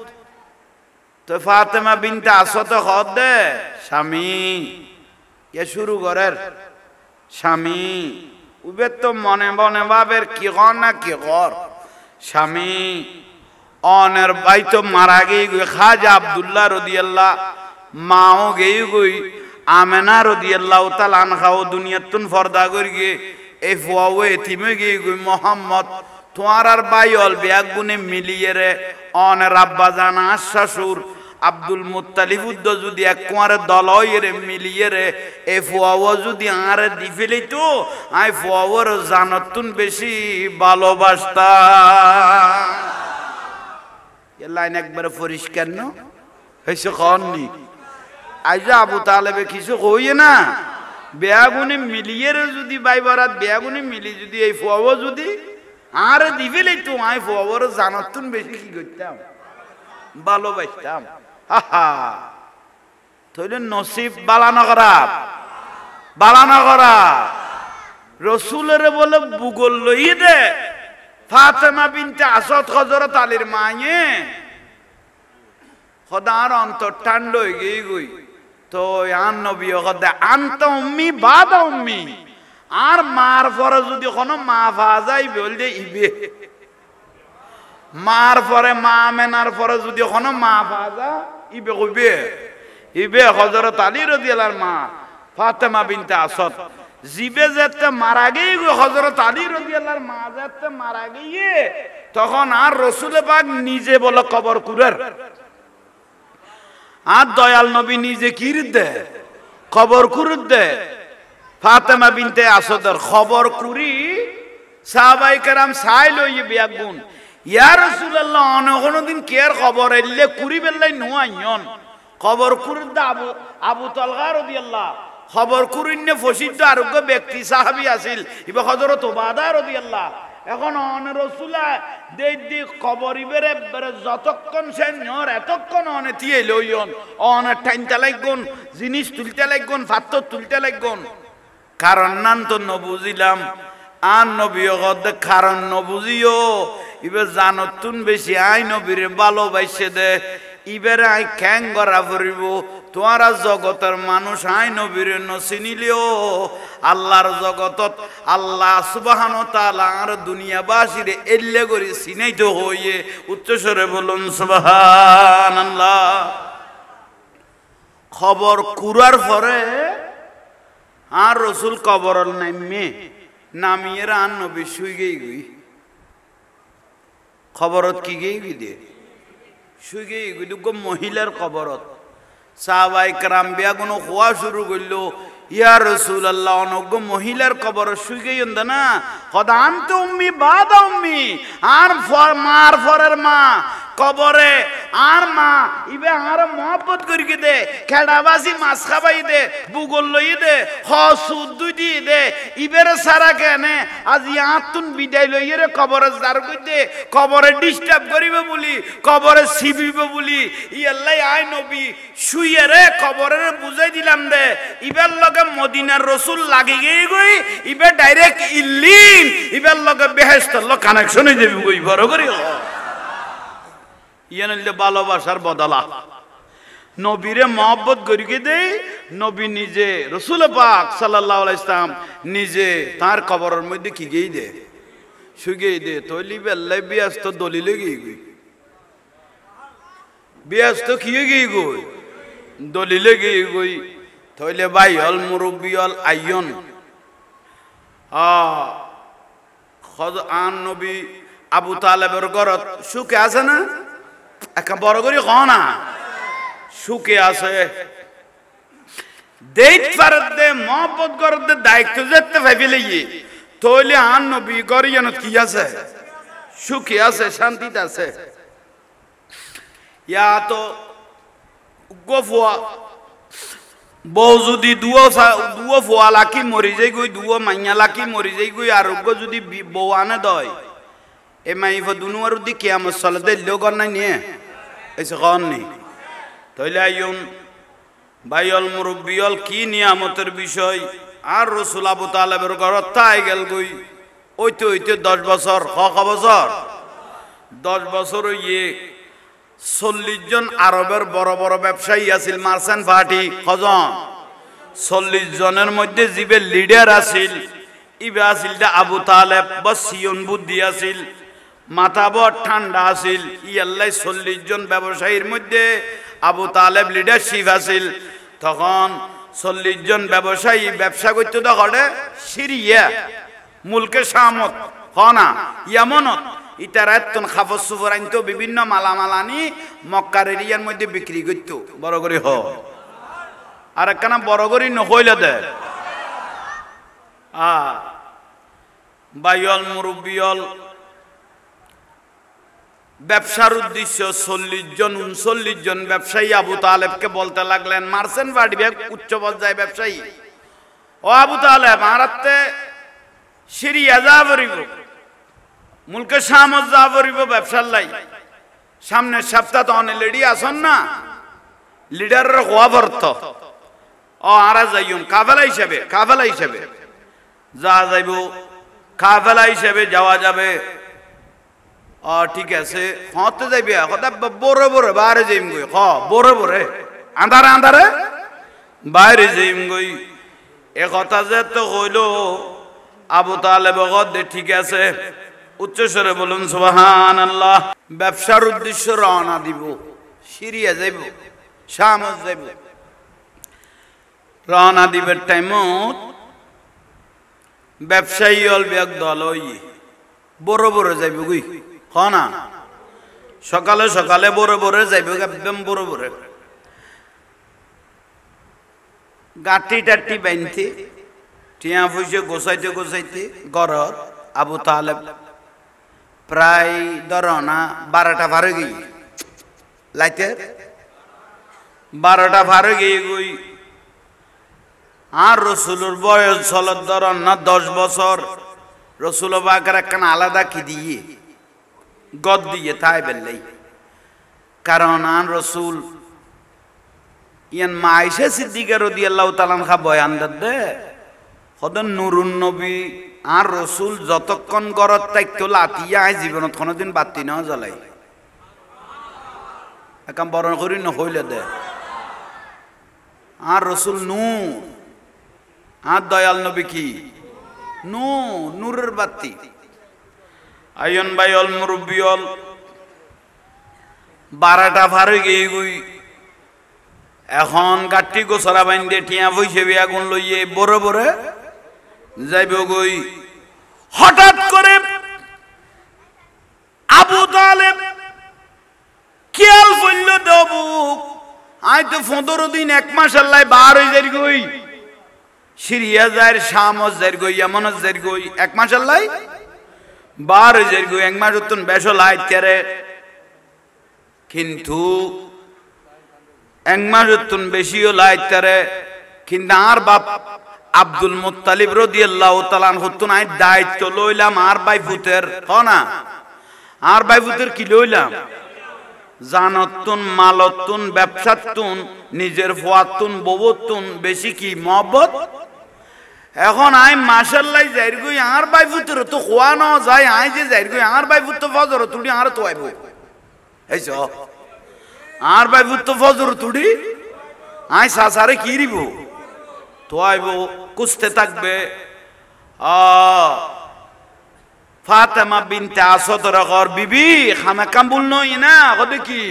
তো ফাতেমা বিনতে আসাদ হদ দে স্বামী এ শুরু করের স্বামী উবে তো মনে মনে ভাবের কি কর না কি কর স্বামী অনের ভাই তো মারা গেই গই খাজা আব্দুল্লাহ রাদিয়াল্লাহ মাও গেই গই আমেনা রাদিয়াল্লাহু তাআলা আনহা ও দুনিয়াতুন ফরদা করি গে এ ফুয়াও এতিমে গেই গই মোহাম্মদ তোমার আর ভাই অল বিয়াক গুনে মিলিয়ে রে অনের আব্বা জানা শ্বশুর আব্দুল মুত্তালিব উদ্দ যদি এক কুয়ারে দলয়েরে মিলিয়ে রে এ ফুয়াও যদি আরে দি ফেলি তো আই ফুয়াওর জানতুন বেশি ভালোবাসতা এ লাইন একবারে পরিষ্কার ন হইছে কননি আইজ আবু তালেবে কিছু কইয়ে না বেয়াগুনে মিলিয়ে রে যদি ভাই বরাত বেয়াগুনে মিলি যদি এই ফুয়াও যদি আরে দি ফেলি তো আই ফুয়াওর জানতুন বেশি কি করতাম ভালোবাসতাম। তাহলে নসিব বালানো খারাপ বালানো খারাপ রসুলের বলে বুগল লই দে ফাতেমা বিনতে আসাদ হযরত আলীর মায়ে খোদার অন্তর ঠান্ডা হয়ে গই গই তো আন নবী খোদা আনতা উম্মি বাদা উম্মি আর মার পরে যদি কোনো মা পা যাই বলতে ইবে মার পরে মা মেনার পরে যদি কোনো মা পা যা ইবে কইবে ইবে হযরত আলী রাদিয়াল্লাহু মা ফাতেমা বিনতে আসাদ জিবে যেতে মারা গিয়ে হযরত আলী রাদিয়াল্লাহু মা যেতে মারা গিয়ে তখন আর রাসূল পাক নিজে বলে কবর কুরার আর দয়াল নবী নিজে কির দে কবর কুরুদ দে ফাতেমা বিনতে আসাদের খবর কুরি সাহাবায়ে কেরাম সাই লই বিয়াগুন ইয়া রাসূলুল্লাহ অনগণদিন কেয়ার খবর এলে কুরি বেলাই নোয়াইন খবর কুরুদ আবু আবু তালহা রাদিয়াল্লাহু খবর কুরিনে ফসিদ্ধ আরোগ্য ব্যক্তি সাহাবী আছিল ইবা হযরত উবাদা রাদিয়াল্লাহু এখন অন রাসূলা দেই দি খবর ইবেরে যতক্ষণ সে নর এতক্ষণ অনে তিয়ে লইন অন টাইনতে লাগুন জিনিস তুলতে লাগুন পাত্র তুলতে লাগুন কারণ নান তো নবুজিলাম আর নবী গদ কারণ নবুজিও ইবে জানতুন বেশি আই নবীরে ভালোবাসে দে ইবেরে আই খ্যাং গড়া ফুরিব তোমারা জগতের মানুষ আই নবীরে নচিনিলেও আল্লাহর জগতত আল্লাহ সুবহানাহু ওয়া তাআলা আর দুনিয়াবাসীরে এল্লে করে চিনাইতে হইয়ে উচ্চস্বরে বলুন সুবহানাল্লাহ। খবর কুরার পরে আর রাসূল কবরল নাইমে নামিয়ে আর নবী শুই গই গই খবরত কি গই দে শুই গই গই গো মহিলার খবরত সাহাবায়ে কেরাম বিয়াগুনো খোয়া শুরু করলো ইয়া রাসূলুল্লাহ অনগ্য মহিলার কবর শুই গই না খোদা আন্ত উম্মি বাদা উম্মি আর মার ফরের মা কবরে আর মা ইবে আর মোহাব্বত করিকে দে খেড়াবাজি মাছ খাবাই দে বুগল লই দে হসুদ দুই দে ইবেরে সারা কেনে আজ ইয়াতুন বিদায় লইরে কবরে জার কই দে কবরে ডিস্টার্ব করিবে বলি কবরে সিবিবে বলি ই আল্লাহ আই নবী শুইয়ে রে কবরে বুঝাই দিলাম দে ইবের লগে মদিনার রাসূল লাগি গই ইবে ডাইরেক্ট ইল্লিন ইবের লগে বেহেশতের লগ কানেকশন হই যাবে কই বড় করি ইয়ানলে ভালোবাসার বদলা নবীরে মহব্বত করিকে দেই নবী নিজে রাসূল পাক সাল্লাল্লাহু আলাইহি সাল্লাম নিজে তার কবরের মধ্যে কি গই দে শুগেই দে তলি বেল্লাই বিয়াস্ত দলিলে গই গই বিয়াস্ত কি গই গই দলিলে গই গই তইলে ভাই হল মুরব্বি হল আইয়ন খদ আন নবী আবু তালেবের ঘরত সুখে আছে না একটা বড় করে খ না সুখে আছে দেইত পারত দে মহব্বত করতে দায়িত্ব যেতে ভাবি লইয়ে তইলে আন নবী গরিয়ানত কি আছে সুখী আছে, শান্তিতে আছে। ইয়া তো গোফুয়া বউ যদি দুও ফুয়া লাকি মরি যাই গই, দুও মাইয়া লাকি মরি যাই গই, আরোগ্য যদি বউ আনে দয় এ মাইফ দুনু আর দি কিয়ামত সালে দিলেও কর নাই নিয়ে এসে কর নি। তাইলে আইন ভাইয়ল মুরব্বিয়ল কি নিয়ামতের বিষয়। আর রসুল আবু তালেবের ঘরত তাই গেল গই ওইতে 10 বছর, ক বছর 10 বছর ইয়ে 40 জন আরবের বড় বড় ব্যবসায়ী আছিল, মার্চেন্ট পার্টি কজন 40 জনের মধ্যে জিবে লিডার আছিল ইবে আছিল আবু তালেব। বসিয়ন বুদ্ধি আছিল, মাথা বড় ঠান্ডা আছিল। ইয়াল্লাই 40 জন ব্যবসায়ীর মধ্যে আবু তালেব লিডারশিপ আছিল। তখন 40 জন ব্যবসায়ী ব্যবসা করতে তো করে সিরিয়া মুলকে শামত হনা ইয়ামনত, ইতারা এতন খাফস সুফর আনতো, বিভিন্ন মালামাল আনি মক্কার এরিয়ার মধ্যে বিক্রি করতো বড় করে হ। আর একখানা বড় করে নহইলে দে বাইয়ল মুরব্বিয়ল ব্যবসার উদ্দেশ্য 40 জন 39 জন ব্যবসায়ী আবু তালেবকে বলতে লাগলেন, মার্চেন্ট পার্টি উচ্চ পর্যায়ে ব্যবসায়ী, ও আবু তালেব মারাতে সিরিয়া যা পড়িব, মুলকে শামত যা পড়িব ব্যবসার লাই, সামনের সপ্তাহ তো অনেক লেডি আসন না, লিডারের হওয়া ভর্ত ও আরা যাইম কাফেলা হিসেবে যা যাইব, কাফেলা হিসেবে যাওয়া যাবে। ঠিক আছে হতে যাইবে বড় বড় বাইরে যাইম গই, বড় বড় আন্ধারে বাইরে যাইম গই। এ কথা যে তো হইল আবু তালেব দে ঠিক আছে, উচ্চস্বরে বলুন সুবহানাল্লাহ। ব্যবসার উদ্দেশ্য রওনা দিব, সিরিয়া যাইব, শামত যাইব। রওনা দিবের টাইমত ব্যবসায়ী অল ব্যাগ দল বড় বড় যাইব গই, না সকালে সকালে বড় বড় যাইব, একদম বড় বড় গাঁটি টাটি বাঁধতে টিয়া পয়সা গোছাইতে ঘরত আবু তালেব প্রায় ধরনা 12টা ভারে গই, লাইতে 12টা ভারে গিয়ে গই। আর রসুলের বয়স চলত ধরন না 10 বছর। রসুল বাকের একখান আলাদা কি দিয়ে গদ দিয়ে তাই বেললেই, কারণ আর রসুল ইয়ান মাইশা সিদ্দিকা রাদিয়াল্লাহু তাআলা আনহা বয়ান দে হদন নুরুন নবী আর রসুল যতক্ষণ গরত তাইতো লাতিয়া জীবনত কোনোদিন বাতি না জ্বলাই, একাম বরণ করি নহইলে দে। আর রসুল নূর, আর দয়াল নবী কি নূরের বাতি। আয়ন বাইল মুরব্বিয়ল 12টা ভারে গিয়ে গই। এখন গাঠি গোসরা বাইন্দে টিয়া বইছে আগুন লইয়ে বড় বড় যাইব গই। হঠাৎ করে আবু তালেব খেয়াল করল দেবুক আই তো 15 দিন 1 মাস আল্লাহ বার হয়ে যাই গই, সিরিয়া যাই, শামত যাই গই, ইয়ামনত যাই গই, 1 মাস আল্লাহ বার হয়ে যাই গই, 1 মাস উত্তন বেশ লাইতে। কিন্তু 1 মাস উত্তন বেশিও লাইতে, কিন্তু আর বাপ আব্দুল মুত্তালিব রাদিয়াল্লাহু তাআলা হতুন আই দায়িত্ব লইলাম আর বাইফুতের, না আর বাইফুতের কি লইলাম, জানতুন মালতুন ব্যবসাতুন নিজের ফুয়াতুন ববতুন বেশি কি মহব্বত। এখন আই মাশাআল্লাহ যাইর গই আর বাইফুতের তো খোয়া না যায়, আই যে যাইর গই আর বাইফুত তো ফজর তুড়ি আর তো আইব এইছ আর বাইফুত তো ফজর তুড়ি আই সাসারে কি রিব তো আইব কুস্তে থাকবে। ফাতেমা বিনতে আসাদ রগর বিবি খানা কাম্বুল নই না কত কি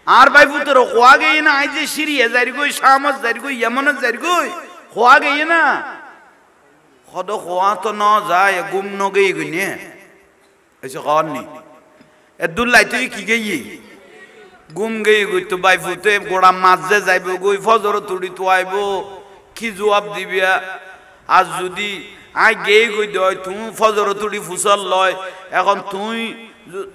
আর বাইফুতের খোয়া গই না, আই যে সিরিয়া যাইর গই, শামত যাইর গই, ইয়ামনত যাইর গই, খোয়া গই না খদ খোয়া তো ন যায় গুম ন গই গই নে এসে কননি এদুল্লাই তুই কি গই গুম গই গই তো বাইফুতে গোড়া মাঝে যাইব গই, ফজর তুড়ি তো আইব কি জবাব দিবিয়া। আর যদি আই গে গই দয় তুই ফজর তুড়ি ফুসল লয়, এখন তুই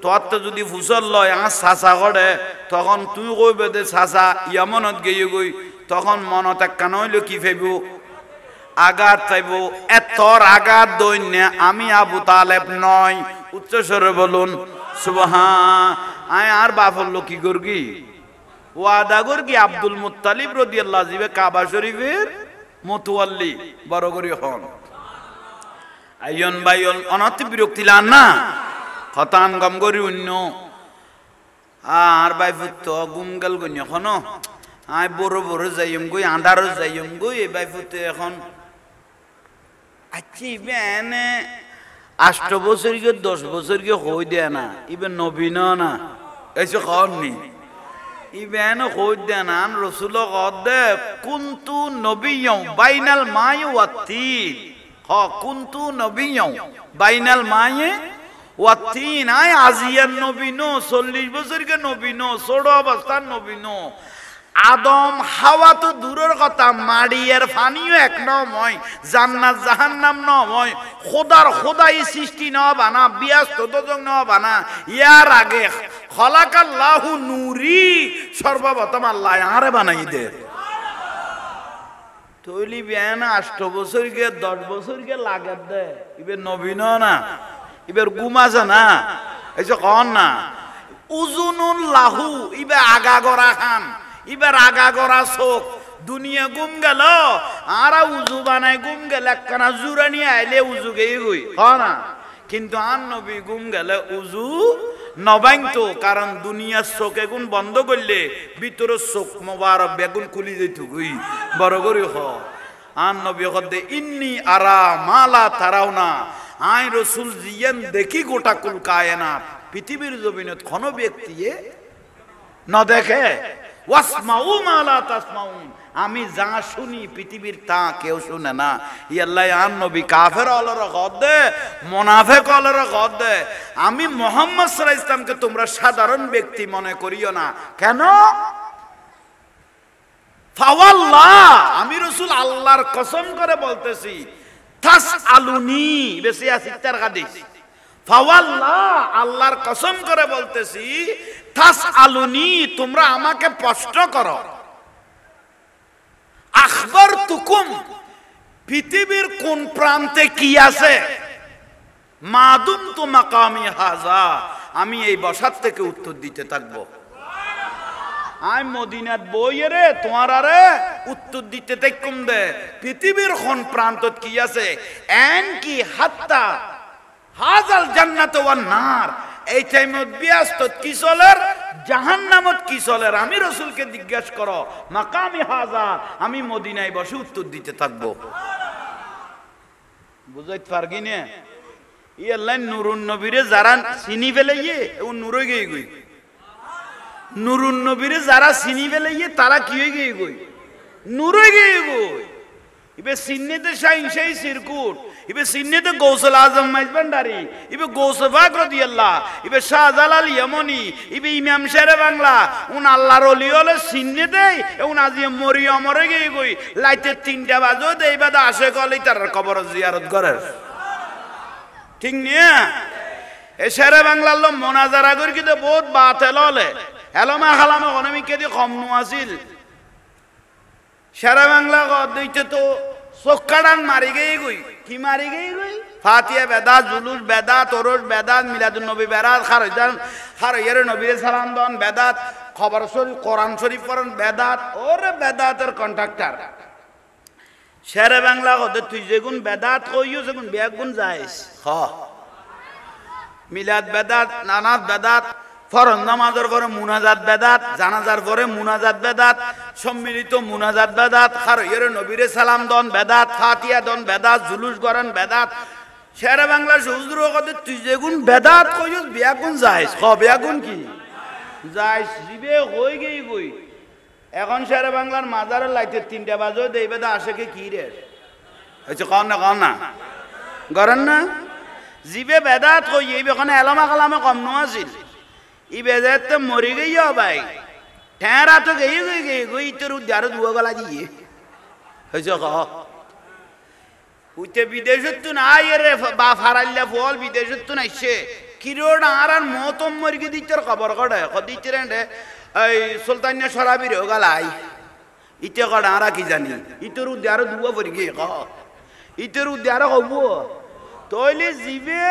তোর তো যদি ফুসল লয় আমার চাচা করে তখন তুই কইবে দে চাচা ইয়ামনত গিয়ে গই তখন মনত একটা নইলে কি ভাইব আঘাত চাইব এতর আঘাত দৈন্য আমি আবু তালেব নয় উচ্চস্বরে বলুন সুবহান আয় আর বাপর লোক কি করগি ওয়াদা করগি আব্দুল মুত্তালিব রাদিয়াল্লাহু জিবে কাবা শরীফের মতওয়াল্লি বড় করি হন আইয়ন বাইয়ন অনতি বিরক্তি লান না হতান গম করি অন্য আর বাই ফুত গুমগাল গন্য এখন আয় বড় বড় যাইম গই আন্ধারও যাইম গই এই বাই ফুতে এখন আচ্ছা ইবেনে 8 বছর কি 10 বছর কি হই দেয় না ইবে নবীন না এসে কননি ইবেনে হই দেয় না রাসূল কদে কুনতু নবিয়্যু বাইনাল মাই ওয়া তিন হ কুনতু নবিয়্যু বাইনাল মাই ওয়া তিন আয় আজিয়ান নবীন 40 বছর কি নবীন ছোট অবস্থার নবীন আদম হাওয়া তো দূরের কথা মাড়িয়ের পানিও এক নয় জান্নাত জাহান্নাম নয় খোদার খোদাই সৃষ্টি ন বানা বিয়াস্ত দজং ন বানা ইয়ার আগে খলাকাল্লাহু নূরি সর্বপ্রথম আল্লাহ আরে বানাই দে তৈলি বেন 8 বছর কে 10 বছর কে লাগে দে ইবে নবীন না ইবের গুমাছে না এসে কন না উজুনুন লাহু ইবে আগা গরা খান ইবার আগা গড়া চোখ দুনিয়া গুম গেল আর উজু বানাই গুম গেল একখানা জুরানি আইলে উজু গেই গই না কিন্তু আন নবী গুম গেলে উজু নবাইতো কারণ দুনিয়ার চোখ এগুন বন্ধ করলে ভিতরের চোখ মোবারক বেগুন খুলি যেত গই বড় করে হ আন নবী হদে ইন্নি আরা মালা তারাও না আই রসুল জিয়ান দেখি গোটা কুল কায়নাত পৃথিবীর জমিনত কোন ব্যক্তি ন দেখে ওয়াসমাউ মা লা তাসমাউন আমি যা শুনি পৃথিবীর তা কেউ শুনে না ইয়াল্লাহ আন নবী কাফের অলর গদে মুনাফিক অলর গদে আমি মুহাম্মদ সাল্লাল্লাহু আলাইহি ওয়াসাল্লামকে তোমরা সাধারণ ব্যক্তি মনে করিও না কেন ফাওয়াল্লাহ আমি রাসূল আল্লাহর কসম করে বলতেছি তাসআলুনি বেশি আসিতার হাদিস ফাওয়াল্লাহ আল্লাহর কসম করে বলতেছি তাসআলুনি তোমরা আমাকে প্রশ্ন করো আখবারতুকুম পৃথিবীর কোন প্রান্তে কি আছে মাদুমতু মাকামি হাযা আমি এই বসার থেকে উত্তর দিতে থাকবো আই মদিনাত বইরে তোমারে উত্তর দিতে থাকুম দে পৃথিবীর কোন প্রান্তত কি আছে এন কি হাত্তা হাজাল জান্নাত ওয়ান নার এই টাইমত ব্যস্ত কি চলের জাহান্নামত কি চলের আমি রাসূলকে জিজ্ঞাসা করো মাকামি হাজা আমি মদিনায় বসে উত্তর দিতে থাকবো বুঝাইতে পারগি না ই আল্লাহ নুরুন নবীরে যারা চিনি ফেলাইয়ে ও নুরে গিয়ে গই নুরুন নবীরে যারা চিনি ফেলাইয়ে তারা কি হয়ে গিয়ে গই নুরে গিয়ে গই ইবে সিন্নেতে শাইন সিরকুট ইবে সিন্নেতে গৌসুল আজম মাইজবান্ডারি ইবে গৌসে পাক রাদিয়াল্লাহ ইবে শাহজালাল ইয়ামানি ইবে ইমাম শেরে বাংলা উন আল্লাহর ওলি হলে সিন্নেতে উন আজি মরিয়মরে গই গই লাইতে 3টা বাজো দেই বাদা আসে গলি তার কবর জিয়ারত করে ঠিক নিয়া এ শেরে বাংলার লো মোনাজারা করি কিন্তু বহুত বাতেল হলে এলমা খালামা অনামি কেদি কম নু আছিল শেরে বাংলা দিতে তো চক্কাডান মারি গেই গই কি মারি গেই গই ফাতিহা বেদাত জুলুস বেদাত ওরস বেদাত মিলাদুন নবী বেদাত খারইয়ার নবীর সালাম দন বেদাত খবর শরীফ কোরআন শরীফ পড়ন বেদাত ওরে বেদাতের কন্ট্রাক্টর শেরে বাংলা কত তুই যেগুন বেদাত কইও যেগুন বেগুন যাইস হ মিলাদ বেদাত নানাত বেদাত ফরজ নামাজের পরে মুনাজাত বেদাত জানাজার পরে মুনাজাত বেদাত সম্মিলিত মুনাজাত বেদাত খারইয়ার নবীরে সালাম দন বেদাত ফাতিহা দন বেদাত জুলুস করেন বেদাত শেরে বাংলা হুজুর কত তুই যেগুন বেদাত কইস বেগুন যাইস হ বেগুন কি যাইস জিবে হই গই গই এখন শেরে বাংলার মাজারের লাইতে 3টা বাজো দেই বেদা আসে কি রে হইছে কোন না গরেন না জিবে বেদাত কই এই বেখানে এলামা কালামে কম ন আছিল ই বেদাত মরি গইও ভাই ঠেরা তো গই তোর উদ্ধার দুয়া গলা দিয়ে হইছে ক উতে বিদেশত তো নাই রে বা ফারাইল্লা ফল বিদেশত তো নাইছে কিরোড় আর মতম মরিকে দিচ্ছর খবর কড়ে দিচ্ছে রে এই সুলতানিয়া সরাবির গালাই ইতে কড়ে আর কি জানি ইতর উদ্দে আরো দুয়া পরি গিয়ে ইতর উদ্দে আরো হব তইলে জিবে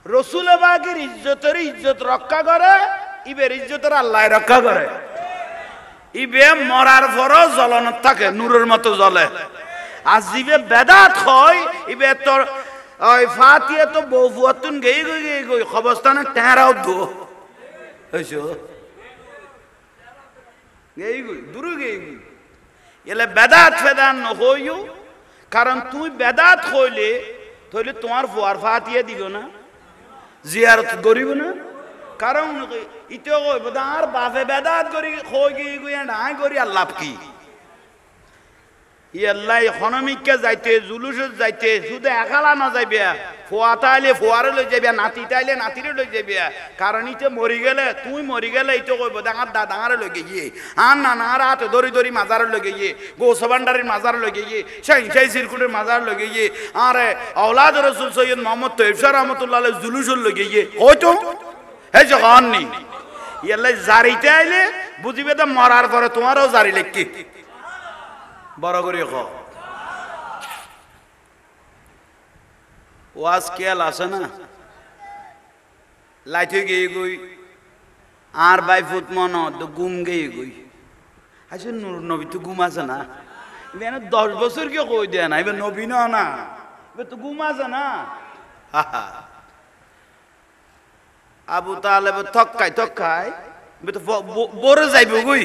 রসুল বাগের ইজ্জত রক্ষা করে ইবের ইজ্জতের আল্লাহ রক্ষা করে ইবে মরার পরও জ্বলনত থাকে নূরের মতো জ্বলে আর জিবে বেদাত হয় ইবে তোর ওই ফাতিয়া তো বউ ফুয়াতুন গেই গই খবরস্থানে টেরাও দো হইছো গেই গই দূরে গেই গই এলে বেদাত ফেদান হইও কারণ তুই বেদাত হইলে তাহলে তোমার ফুয়ার ফাতিয়া দিল না জিয়ারত করিব না কারণ ইতে কইব আর বাপে বেদাত করি কই গই নাই করি আর লাভ কি ইয়াল্লাই হনমিককে যাইতে জুলুসত যাইতে শুধু একালা না যাইবে ফোয়া তাইলে ফোয়ারে লই যাবে নাতি তাইলে নাতিরে লই যাবে কারণ ইতে মরি গেলে তুই মরি গেলে ইতে কইব ডাঙার দাদাঙারে লই গিয়ে আর না না রাত দড়ি দড়ি মাজারে লই গিয়ে গোসবান্ডারির মাজার লই গিয়ে সেই সিরকুটের মাজার লই গিয়ে আরে আওলাদ রাসূল সৈয়দ মোহাম্মদ তৈয়ব শাহ রাহমাতুল্লাহ আলাইহি জুলুসত লই গিয়ে হয়তো এই যে হননি ইয়াল্লাই জারিতে আইলে বুঝিবে তো মরার পরে তোমারও জারি লিখকি বড় করে ওয়াজ কেয়াল আছে না লাইতে গিয়ে গই আর বাই ফুট মন তো গুম গিয়ে গই আচ্ছা নূর নবী তো গুম আছে না এবার 10 বছর কে কই দেয় না এবার নবী না এবার তো গুম আছে না আবু তালেব থক্কায় এবার তো বড় যাইব গই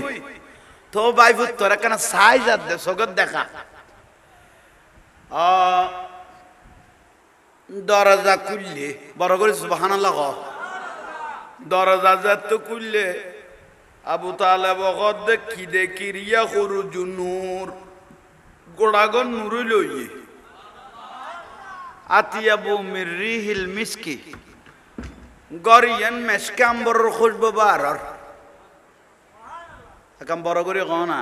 তো বাইফুত তোরা কেন সাইজ আর দে সগত দেখা দরজা খুললে বড় করে সুবহানাল্লাহ দরজা যত খুললে আবু তালেব গদ কি দে কিরিয়া খুরুজ নূর গোড়াগন নূর লইয়ে আতিয়াবু মির রিহিল মিসকি গরিয়ান মেশকাম্বর খুশবু বারর কাম বড় করে কও না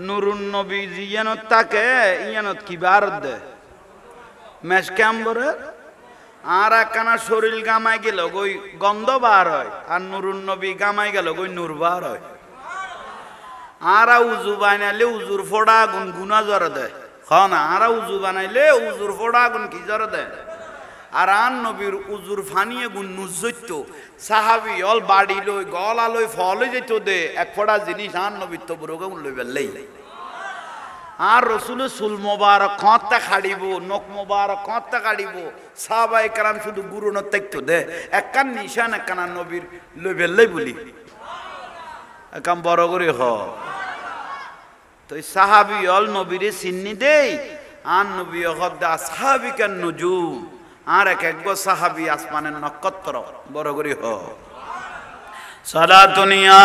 নুরুন নবী জিয়ানত তাকে ইয়ানত কি বার দে মেশকাম্বরে আর একখানা শরীর গামাই গেল গই গন্ধ বার হয় আর নুরুন নবী গামাই গেল গই নূর বার হয় আর উজু বানাইলে উজুর ফোড়া গুন গুনা জ্বর দেয় খাও না আর উজু বানাইলে উজুর ফোড়া গুন কি জ্বর দেয় আর আন নবীর উজুর ফানিয়ে গুণ নুজত সাহাবি অল বাড়ি লই গলা লই ফলে যেত দে এক ফোড়া জিনিস আন নবীর তো বুড়োকে লই বেললেই আর রসুলের চুল মোবারক খঁতটা খাড়িব নখ মোবারক খঁতটা কাড়িব সাহাবায়ে কেরাম শুধু গুরু নত্যাক্ত দে একখান নিশান একখানা নবীর লই বেললেই বলি একাম বড় করে হ তো সাহাবি অল নবীরে চিন্নি দেই আন নবী হদ্দা সাহাবিকান নুজুম আর এক সাহাবি আসমানের নক্ষত্র বড় করি হ সালাতুনিয়া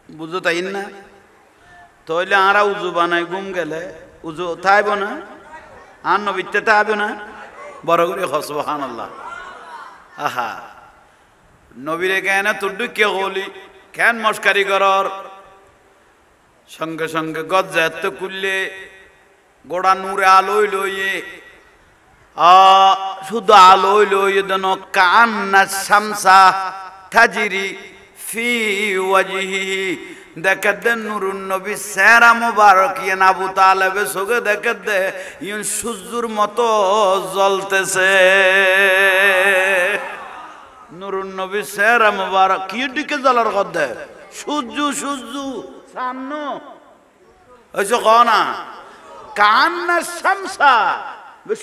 বুঝো তাই না তাইলে আরা উজু বানাই গুম গেলে উজু থাইব না আর নবীতে থাইব না বড় করে হ সুবহানাল্লাহ আহা নবীরে কেন তোর কে হলি কেন মস্কারি করর সঙ্গে সঙ্গে গজ্জাত কুললে গোড়া নূরে আলোয় লইয়ে শুধু আলোয় লইয়ে দেন কান্না শামসা তাজরি ফি ওয়াজহিহি দেখে দে নুরুন নবী সেরা মুবারক ইয়ান আবু তালেবে সগে দেখে দে ইন সূর্যের মতো জ্বলতেছে নুরুন নবী সেরা মুবারক কি দিকে জ্বলার কথা সূর্য সামনে ওইসব কনা কান্না শামসা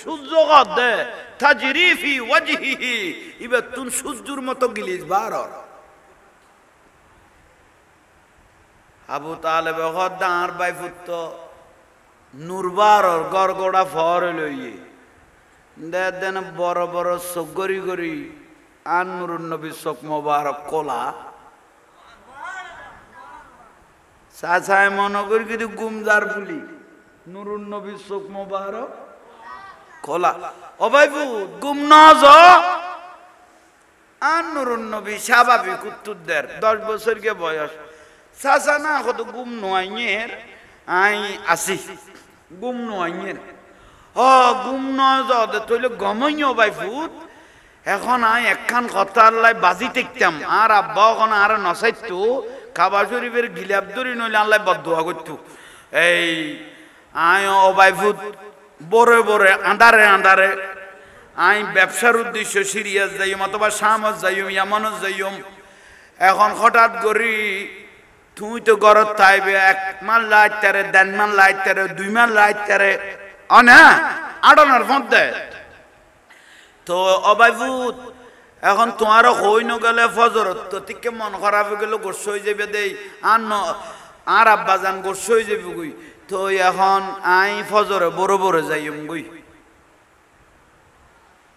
সূর্য কথা তাজরি ফি ওয়াজহিহি ইবে তুন সূর্যের মতো গিলিস বারর আবু তালেব হদ্দার বাই ফুত নুরবারর গড়গড়া ফর লইয়ে দেন বড় বড় চোখ গড়ি গড়ি আর নুরুন নবী চোখ মোবারক কোলা চাচায় মনে করি কিন্তু গুমজার বুলি নুরুন নবী চোখ মোবারক কোলা ও ভাইবু গুম নজ আর নুরুন নবী স্বাভাবিক উত্তরদের 10 বছর কে বয়স চাচা না কত গুম নোয়াইয়ের আই আসি গুম নোয়াইয়ের গুম নয় যাওয়াতে তৈলে গমইও বাই ফুট এখন আই একখান কথার লাই বাজি দেখতাম আর আব্বা ওখানে আর নসাইতো কাবা শরীফের গিলাপ ধরি নইলে আল্লাহ বদুয়া করতো এই I অবাই foot Bade Bade আন্ধারে আন্ধারে I ব্যবসার উদ্দেশ্য সিরিয়াস যাইম অথবা শামত যাইম ইয়ামানত যাইম এখন হঠাৎ করি তুই তো গরত থাইবে 1 মান লাইতারে 1.5 মান লাইতারে 2 মান লাইতারে অনা আডনার মধ্যে তো অবাইভূত এখন তোমারও হই ন গেলে ফজরত তো তিকে মন খারাপ হয়ে গেল গোস হয়ে যাবে দেই আর আব্বা যান গোস হয়ে যাবে গুই তো এখন আই ফজরে বড় বড় যাইম গুই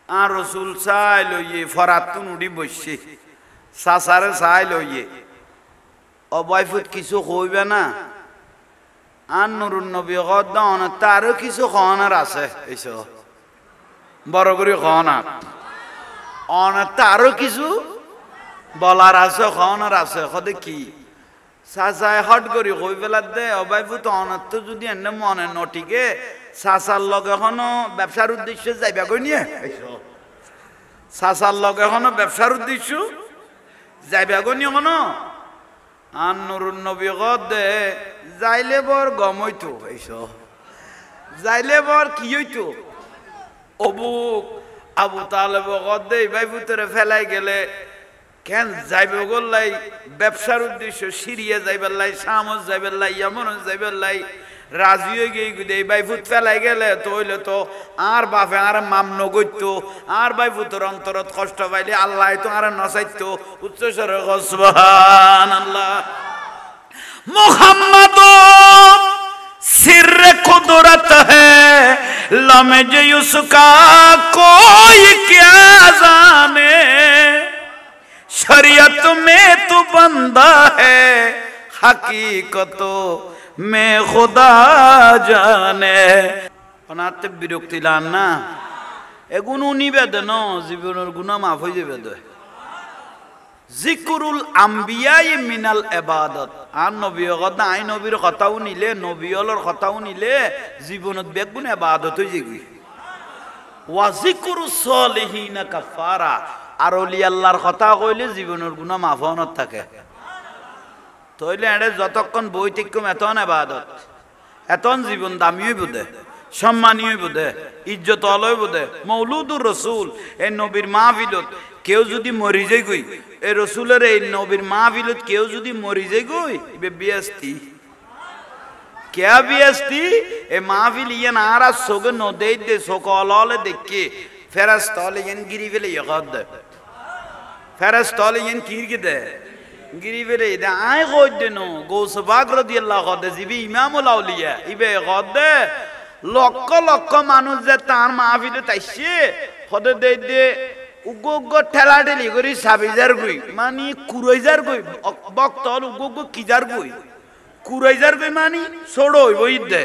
আর রসুল চাই লইয়ে ফরাত উড়ি বসছে চাচারে চাই লইয়ে অবাইফুত কিছু কইবে না আর নুরুন নবী কদান তারও কিছু খাওয়ানোর আছে এইসব বড় করে খাওয়ানার তারও কিছু বলার আছে খাওয়ানোর আছে কদে কি চাচায় হট করি কই পেলার দে অবাইফুত অনার তো যদি এনে মনে নটিকে চাচার লগে এখনো ব্যবসার উদ্দেশ্যে যাইবা কই নিয়ে চাচার লগে এখনো ব্যবসার উদ্দেশ্য যাইবা কই নিয়ে এখনো আর নুরুন নবী দে যাইলে বর গম হইতো এইসব যাইলে বর কি হইতো অবুক আবু তালেব দে ভাই ভিতরে ফেলাই গেলে কেন যাইবে গোল্লাই ব্যবসার উদ্দেশ্য সিরিয়া যাইবার লাই শামস যাইবার লাই ইয়ামনত যাইবার লাই রাজি হয়ে গিয়ে এই বাইফুত ফেলাই গেলে তো হইলে তো আর বাপে আর মামন গইতো আর বাইফুতের অন্তরত কষ্ট পাইলে আল্লাহ তো আর নসাইতো উচ্চস্বরে সুবহানাল্লাহ মুহাম্মদ सिर कुदरत है लमज उसका कोई क्या जाने शरीयत में तू बंदा है हकीकतों में खुदा जाने অনাতে বিরক্তি লান না এগুলো নিবেদন জীবনের গুনাহ মাফ হয়ে যাবে দে জিকরুল আম্বিয়াই মিনাল ইবাদত আর নবী কথা আই নবীর কথাও নিলে নবীর কথাও নিলে জীবনত বেগুন ইবাদত হয়ে যাবে ওয়া জিকরুস সলিহিন কাফারা আর ওলি আল্লাহর কথা কইলে জীবনের গুনাহ মাফ হনত থাকে তইলে এড়ে যতক্ষণ বৈতিক্যম এতন ইবাদত এতন জীবন দামি হইব দে সম্মানী হইব দে ইজ্জত হইব দে মৌলুদুর রাসূল এই নবীর মাহফিলত কেউ যদি মরি যায় গই এই রসুলের এই নবীর মাহফিলত কেউ যদি মরি যায় গই ইবে বিয়াস্তি क्या বিয়াস্তি এ মাহফিল ইয়ান আরা সোগ নদে দে সোকলালে দেখে ফেরেশতালে ইয়ান গিরি ফেলে ইয়াদ ফেরেশতালে ইয়ান কিরগে দে গিরি ফেলে দে আই কই দে নো গৌস পাক রাদিয়াল্লাহু আনহু জিবি ইমামুল আউলিয়া ইবে গদ লক্ষ লক্ষ মানুষ যে তার মাহফিলে তাইছে খদে দে দে উগ্গ ঠেলা ঠেলি করি সাবিজার গই মানে কুরাইজার গই বক্তল উগ্গ কিজার গই কুরাইজার গই মানে ছোড়ো হইব দে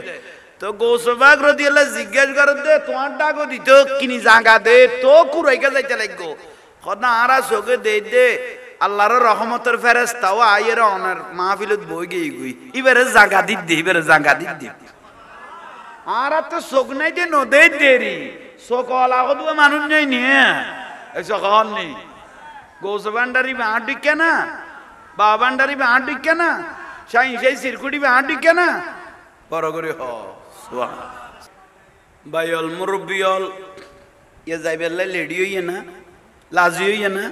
তো গৌসবাগ রাদিয়াল্লাহু জিজ্ঞেস করে দে তোমার ডাকো দিত কিনি জায়গা দে তো কুরাইকা যাইতে লাগগো খদা আরা সগে দে দে আল্লাহর রহমতের ফেরেশতাও আইয়ের অনার মাহফিলত বই গই ইবারে জায়গা দিত দে ইবারে জায়গা দিত দে আরা তো সোগ নাই দে নদে দেরি সোকলা কত মানুষ নাই নিয়ে ऐसा कौन नहीं गोसबांडारी में आठ डिक्के ना बाबांडारी में आठ डिक्के ना शाही शाही सिरकुड़ी में आठ डिक्के ना बरोगरी हो सुहा बायल मुरब्बियल ये जाइबेल्ला लेडी हुई है ना लाजी हुई है ना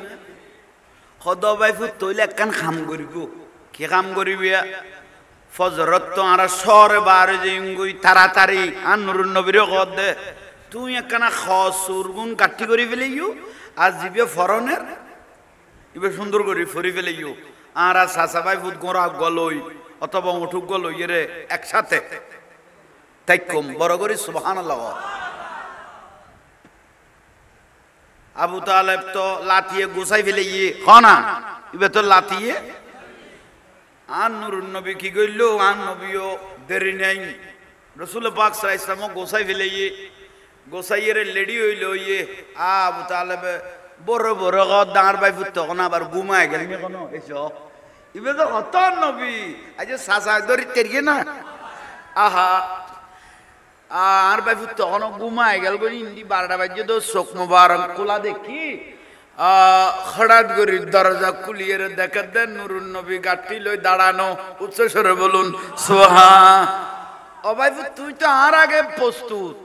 खुदा बाई फुट तोइले कन खाम करिबो কি কাম করিবি ফজরত তো আর সরে বারে জিঙ্গুই তাড়াতাড়ি আর নুরুন নবীর কদ দে তুই একখানা খসুরগুন কাটি করি ফেলেইও আর জিবে ফরনের ইবে সুন্দর করে ফরি ফেলেইও আর সাসাবাই ফুট গোড়া গলই অথবা উঠুক গলই এরে একসাথে তাই কম বড় করে সুবহানাল্লাহ আবু তালেব তো লাথিয়ে গোসাই ফেলেইয়ে হনা ইবে তো লাথিয়ে আর নুরুন নবী কি কইল আর নবীও দেরি নাই রাসূল পাক সাল্লাল্লাহু আলাইহি ওয়াসাল্লাম গোসাই ফেলেইয়ে গোসাইয়ের লেডি হইল ইয়ে আবু তালেব বড় বড় দাঁড় বাই ফুট তখন আবার ঘুমায় গেল কোনো এসো ইবে তো কত নবী আজ সাসা ধরি তেরিয়ে না আহা আর ভাই তখন ঘুমায় গেল করি ইন্দি 12টা বাজে তো চোখ মোবারক খোলা দেখি হঠাৎ করে দরজা খুলিয়ে দেখা দেন নুরুন নবী গাঠি লই দাঁড়ানো উচ্চ স্বরে বলুন সুবহান। ও ভাই তুই তো আর আগে প্রস্তুত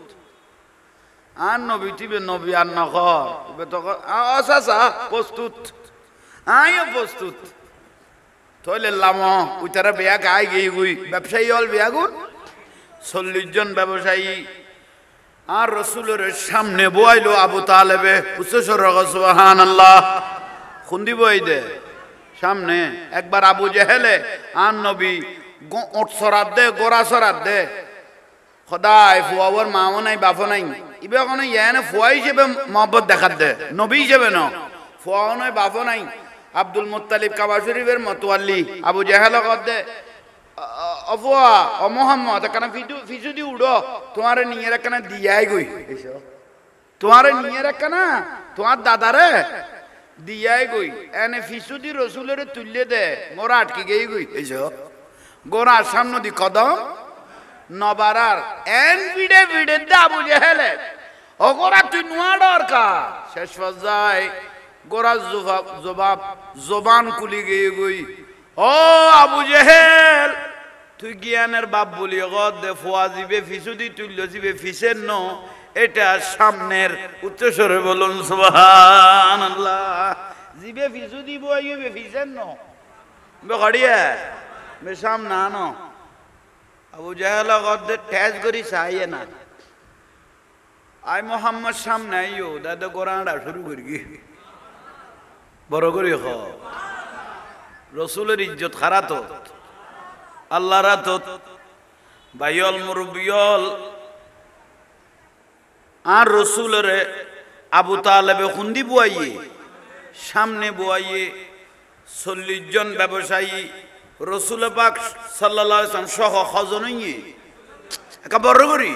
আর নবী টিবে নবী আর নকর আচ্ছা প্রস্তুত আমিও প্রস্তুত তৈলে লাম উইতারা বেয়া গায়ে গিয়ে গুই ব্যবসায়ী হল বেয়া গুন 40 জন ব্যবসায়ী আর রসুলের সামনে বইলো আবু তালেবে উচ্চস্বর সুবহানাল্লাহ খুন্দি বই দে সামনে একবার আবু জেহেলে আর নবী ওট সরাত দে গোড়া সরাত দে খোদায় ফুয়াবর মাও নাই বাপও নাই ইবে কোনো ইয়ানে ফুয়া হিসেবে মহব্বত দেখাত দে নবী হিসেবে ন ফুয়াও নয় বাপও নাই আব্দুল মুত্তালিব কাবা শরীফের মতওয়াল্লি আবু জেহেল কদ দে অফুয়া ও মোহাম্মদ এখানে ফিসু দি উড়ো তোমারে নিয়ে এখানে দিয়াই গই তোমারে নিয়ে রাখানা তোমার দাদারে দিয়াই গই এনে ফিসু দি রসুলের তুললে দে গোড়া আটকে গেই গই এসো গোড়ার সামনে দি কদম নবারার এন ভিড়ে ভিড়ে দে আবু জেহেলে ও গোড়া তুই নোয়া দরকার শেষ পর্যায়ে গোড়া জবান কুলি গিয়ে গই ও আবু জেহেল তুই জ্ঞানের বাপ বলি দে ফোয়া জিবে ফিসু দি তুল্য জিবে ফিসের ন এটা সামনের উচ্চস্বরে বলুন সুবহানাল্লাহ জিবে ফিসু দিব আইবে ফিসের ন বেগড়িয়া বে সামনে আনো আবু জেহেল দে ঠেস করি চাইয়ে না আই মোহাম্মদ সামনে আইও দাদা কোরআনটা শুরু করি বড় করি হ রসুলের ইজ্জত খারাত আল্লাহ রাত বাইল মুরব্বিয়ল আর রসুলের আবু তালেবে খুন্দি বুয়াইয়ে সামনে বুয়াইয়ে 40 জন ব্যবসায়ী রসুল পাক সাল্লাল্লাহু আলাইহি ওয়াসাল্লাম সহ খজনইয়ে একা বড় করি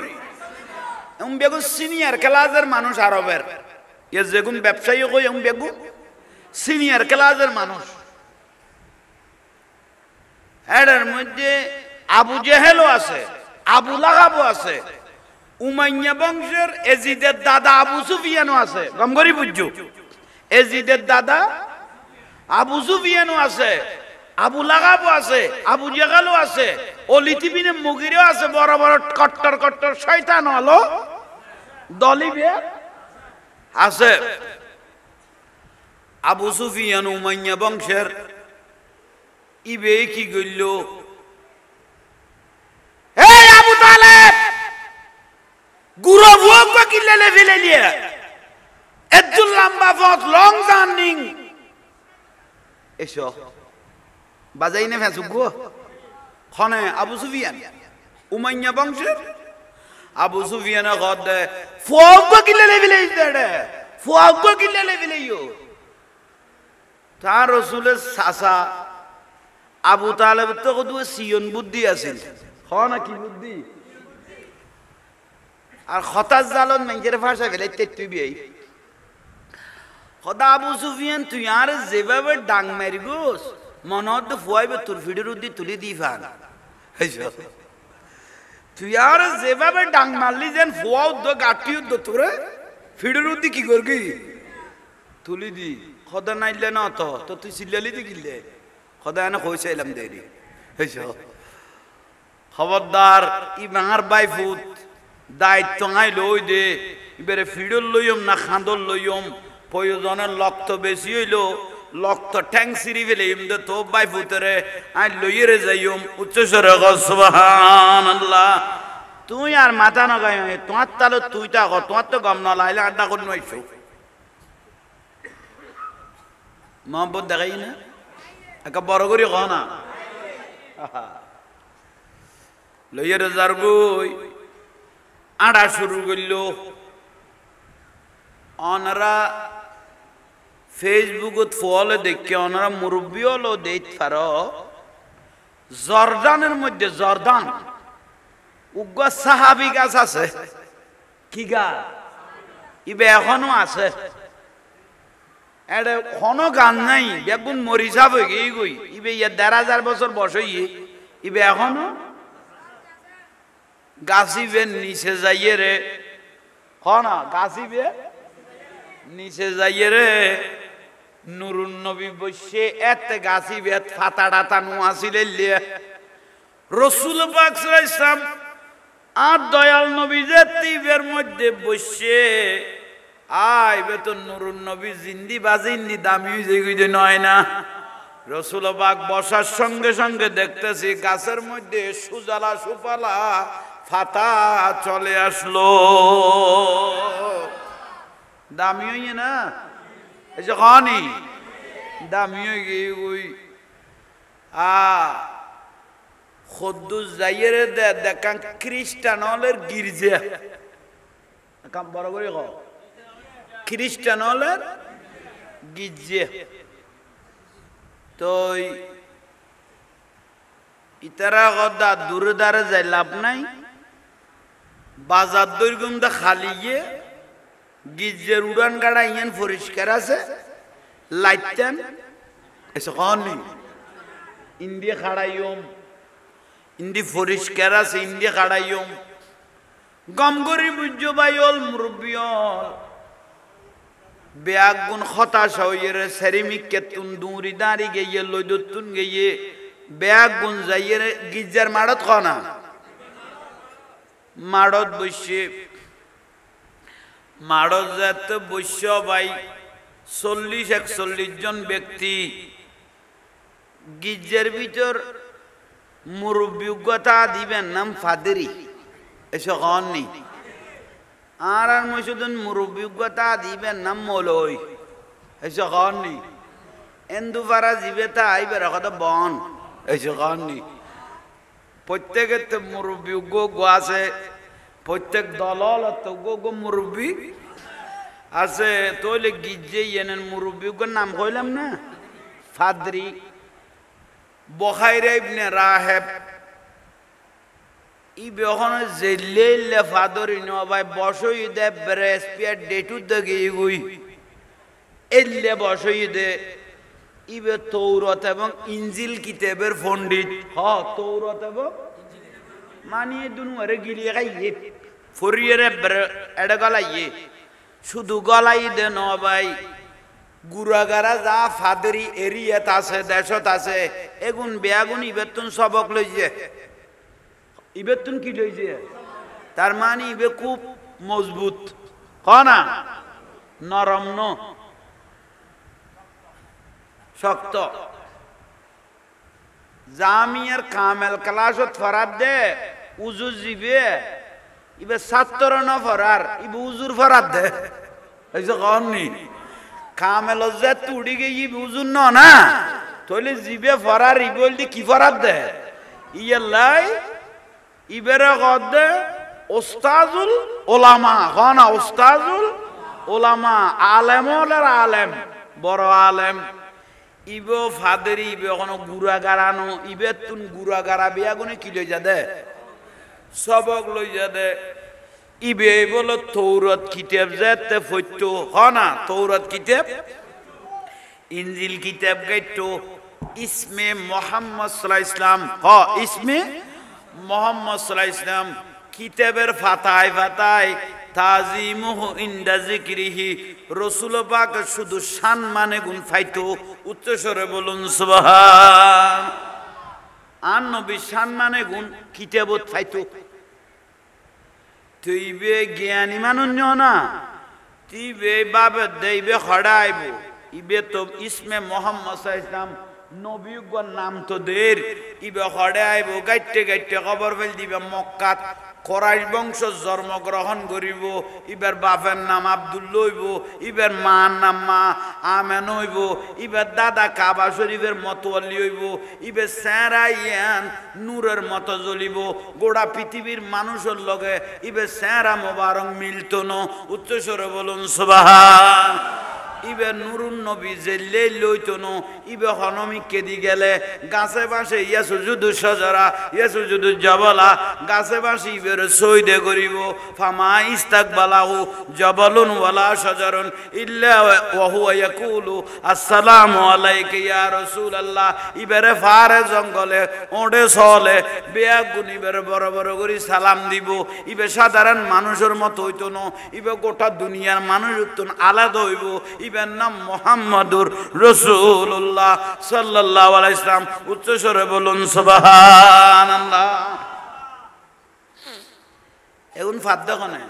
বেগু সিনিয়র ক্লাসের মানুষ আরবের এ যেগুন ব্যবসায়ী কই বেগু সিনিয়র ক্লাসের মানুষ এর মধ্যে আবু জেহেলও আছে আবু লাহাবও আছে উমাইয়া বংশের এজিদের দাদা আবু সুফিয়ানও আছে গমগরি বুঝছো এজিদের দাদা আবু সুফিয়ানও আছে আবু লাহাবও আছে আবু জেহেলও আছে ওলিদ ইবনে মুগিরও আছে বড় বড় কট্টর কট্টর শয়তান হলো দলিবে আছে আবু সুফিয়ান উমাইয়া বংশের ইবে কি গইল এই আবু তালেব গুরু ভোগ কি লেলে ফেলে লিয়ে একজন লম্বা পথ লং জার্নিং এসো বাজাই না ফেসু গো খনে আবু সুফিয়ান উমাইয়া বংশের আবু সুফিয়ান গদ ফোগ কি লেলে ফেলে দে ফোগ কি লেলে ফেলে ইও তার রাসূলের সাসা আবু তালেব তো কদু সিয়ন বুদ্ধি আছিল না কি বুদ্ধি আর খতাজ জালন মেঞ্জের ভাষা ফেলে তুই বিয়ে খদা আবু সুফিয়ান তুই আর যেভাবে ডাং মারি গোস মনত ফুয়াইবে তোর ফিডের উদ্দি তুলি দি ফান তুই আর যেভাবে ডাং মারলি যেন ফুয়া উদ্দ গাঠি উদ্দ তোরে ফিডের উদ্দি কি করবি তুলি দি খদা নাইলে না তো তুই চিল্লালি দি গিলে খদা এনে কইসাইলাম দেরি খবরদার ই মাঙার বাই ফুট দায়িত্ব আই লই দে এবারে ফিডল লইম না খাঁদল লইম প্রয়োজনের লক্ত বেশি হইল লক্ত ট্যাং সিরি ফেলে দে তো বাই ফুতরে আই লইয়ে যাইম উচ্চস্বরে সুবহানাল্লাহ তুই আর মাথা নগাই তোমার তাহলে তুই তা তোমার তো গম না লাইলে আড্ডা করে নইছো মহব্বত দেখাই না একা বড় করি ক না লইয়ে যার গই আড়া শুরু করল অনারা ফেসবুকত ফলে দেখে অনারা মুরব্বী হলো দেখ পার জর্দানের মধ্যে জর্দান উগ্র সাহাবি গাছ আছে কি গাছ ইবে এখনো আছে এটা কোনো গান নাই বেগুন মরিচা হয়ে গিয়ে গই ইবে ১,৫০০ বছর বসে ইবে এখনো গাছিবের নিচে যাইয়ে রে না গাছিবে নিচে যাইয়ে রে নুরুন নবী বসে এতে গাছিবে ফাতা ডাতা নোয়াছিলে রসুল পাক সাল্লাল্লাহু আলাইহি ওয়াসাল্লাম আর দয়াল নবী যে তিবের মধ্যে বসে আইবে তো নুরুন নবী জিন্দি বাজিন্দি দামি যে নয় না রসুল পাক বসার সঙ্গে সঙ্গে দেখতেছি গাছের মধ্যে সুজালা সুপালা ফাতা চলে আসলো দামি হইয়ে না এই যে খানি দামি হয়ে গিয়ে ওই খদ্দুস যাইয়ের দেখান খ্রিস্টান হলের গির্জা কাম বড় করে ক খ্রিস্টান হলের গির্জা তো ইতারা কথা দূরে দাঁড়ে যাই লাভ নাই বাজার দৈর্ঘ্য দা খালি গিয়ে গির্জের উড়ান গাড়া ইয়ান পরিষ্কার আছে লাইটেন এসে কনি ইন্ডিয়া খাড়াইম ইন্দি পরিষ্কার আছে ইন্ডিয়া খাড়াইম গম গরি বুঝ্য বাইল মুরব্বিয়ল বেয়াগ গুণ হতাশ হইয়ে রে সেরিমিক কেতুন দুরি দাঁড়ি গিয়ে লইদুন গিয়ে বেয়াগ গুণ যাইয়ে রে গির্জার মাড়ত খনা মাড়ত বসে মাড়ত যাত বৈশ্য ভাই ৪০-৪১ জন ব্যক্তি গির্জার ভিতর মুরব্বিজ্ঞতা দিবেন নাম ফাদেরি এসে কননি আর মসুদন মুরব্বিজ্ঞতা দিবেন নাম মলই এসে কননি এন্দুপারা জিবে তা আইবার কথা বন এসে কননি প্রত্যেকের তো মুরব্বিজ্ঞ গো আছে প্রত্যেক দলল তো গো মুরব্বী আছে তোলে গির্জে এনের মুরব্বিজ্ঞর নাম কইলাম না ফাদরি বখাইরা ইবনে রাহেব ই বেখন জেলে ফাদরি ন ভাই বসই দে ব্রেসপিয়ার ডেটু দগে গই এলে বসই দে ইবে তৌরত এবং ইনজিল কিতাবের পণ্ডিত তৌরত এবং মানিয়ে দুনুয়ারে গিলিয়ে খাইয়ে ফরিয়ে এড়ে গলাইয়ে শুধু গলাই দে ন ভাই গুড়াগারা যা ফাদেরি এরিয়াত আছে দেশত আছে এগুন বেয়াগুন ইবেতুন সবক লইছে ইবেতুন কি লইছে তার মানে ইবে খুব মজবুত না নরম ন শক্ত জামিয়ার কামেল ক্লাসত ফরাদ দে উজু জিবে ইবে ছাত্র ন ফরার ইবে উজুর ফরাদ দে এই যে কননি কামেল যে তুড়ি গিয়ে বুঝুন না তইলে জিবে ফরার ইবল দি কি ফরার দে ইয়াল্লাই ইবেরে গদ দে ওস্তাজুল ওলামা না ওস্তাজুল ওলামা আলেমলের আলেম বড় আলেম ইবে ফাদেরি ইবে কোনো গুড়া গাড়ানো ইবে তুন গুড়া গাড়া বিয়াগুনে কি লই যা দে সবক লই যা দে ইবে বলো তৌরত কিতাব যেতে ফইতো না তৌরত কিতাব ইনজিল কিতাব গাইতো ইসমে মুহাম্মদ সাল্লাল্লাহু আলাইহি ইসলাম ইসমে মুহাম্মদ সাল্লাল্লাহু আলাইহি ইসলাম কিতাবের ফাতায় ফাতায় তাজিমুহু ইনদা যিকরিহি রাসূল পাক শুধু সম্মানে গুণ পাইতো উচ্চস্বরে বলুন সুবহান আর নবী সম্মানে গুণ কিতাবত পাইতো তুইবে জ্ঞানী মানুষ না তুইবে বাবে দেইবে খড়াইব ইবে তো ইসমে মুহাম্মদ সাল্লাল্লাহু আলাইহি ইসলাম নবীগণ নাম তো দের ইবে খড়াইব গাইতে গাইতে খবর ফেল দিবে মক্কাত কোরাইশ বংশ জন্মগ্রহণ করিব ইবার বাপের নাম আব্দুল্লাহ হইব ইবার মার নাম মা আমেন হইব ইবার দাদা কাবা শরীফের মতওয়ালি হইব ইবে সেরাইয়ান নূরের মতো জ্বলিব গোড়া পৃথিবীর মানুষের লগে ইবে সেরা মোবারক মিলতো ন উচ্চস্বরে বলুন সুবহান ইবে নুরুন নবী জেলে লইতো নো ইবে হনমিকে দি গেলে গাছে বাসে ইয়া সুজুদু সজরা ইয়া সুজুদু জবলা গাছে বাসে ইবের সইদে করিব ফামা ইস্তাকবালাহু জবলুন ওয়ালা শাজারুন ইল্লা ওয়া হুয়া ইয়াকুলু আসসালামু আলাইকা ইয়া রাসূলুল্লাহ ইবেরে ফারে জঙ্গলে ওড়ে চলে বেয়াগুন ইবের বড় বড় করে সালাম দিব ইবে সাধারণ মানুষের মতো হইতো না ইবে গোটা দুনিয়ার মানুষ হইতো আলাদা হইব ইবের নাম মুহাম্মাদুর রাসূলুল্লাহ সাল্লাল্লাহু আলাইহি সাল্লাম উচ্চ স্বরে বলুন সুবহানাল্লাহ এখন ফাদ্দ কোনে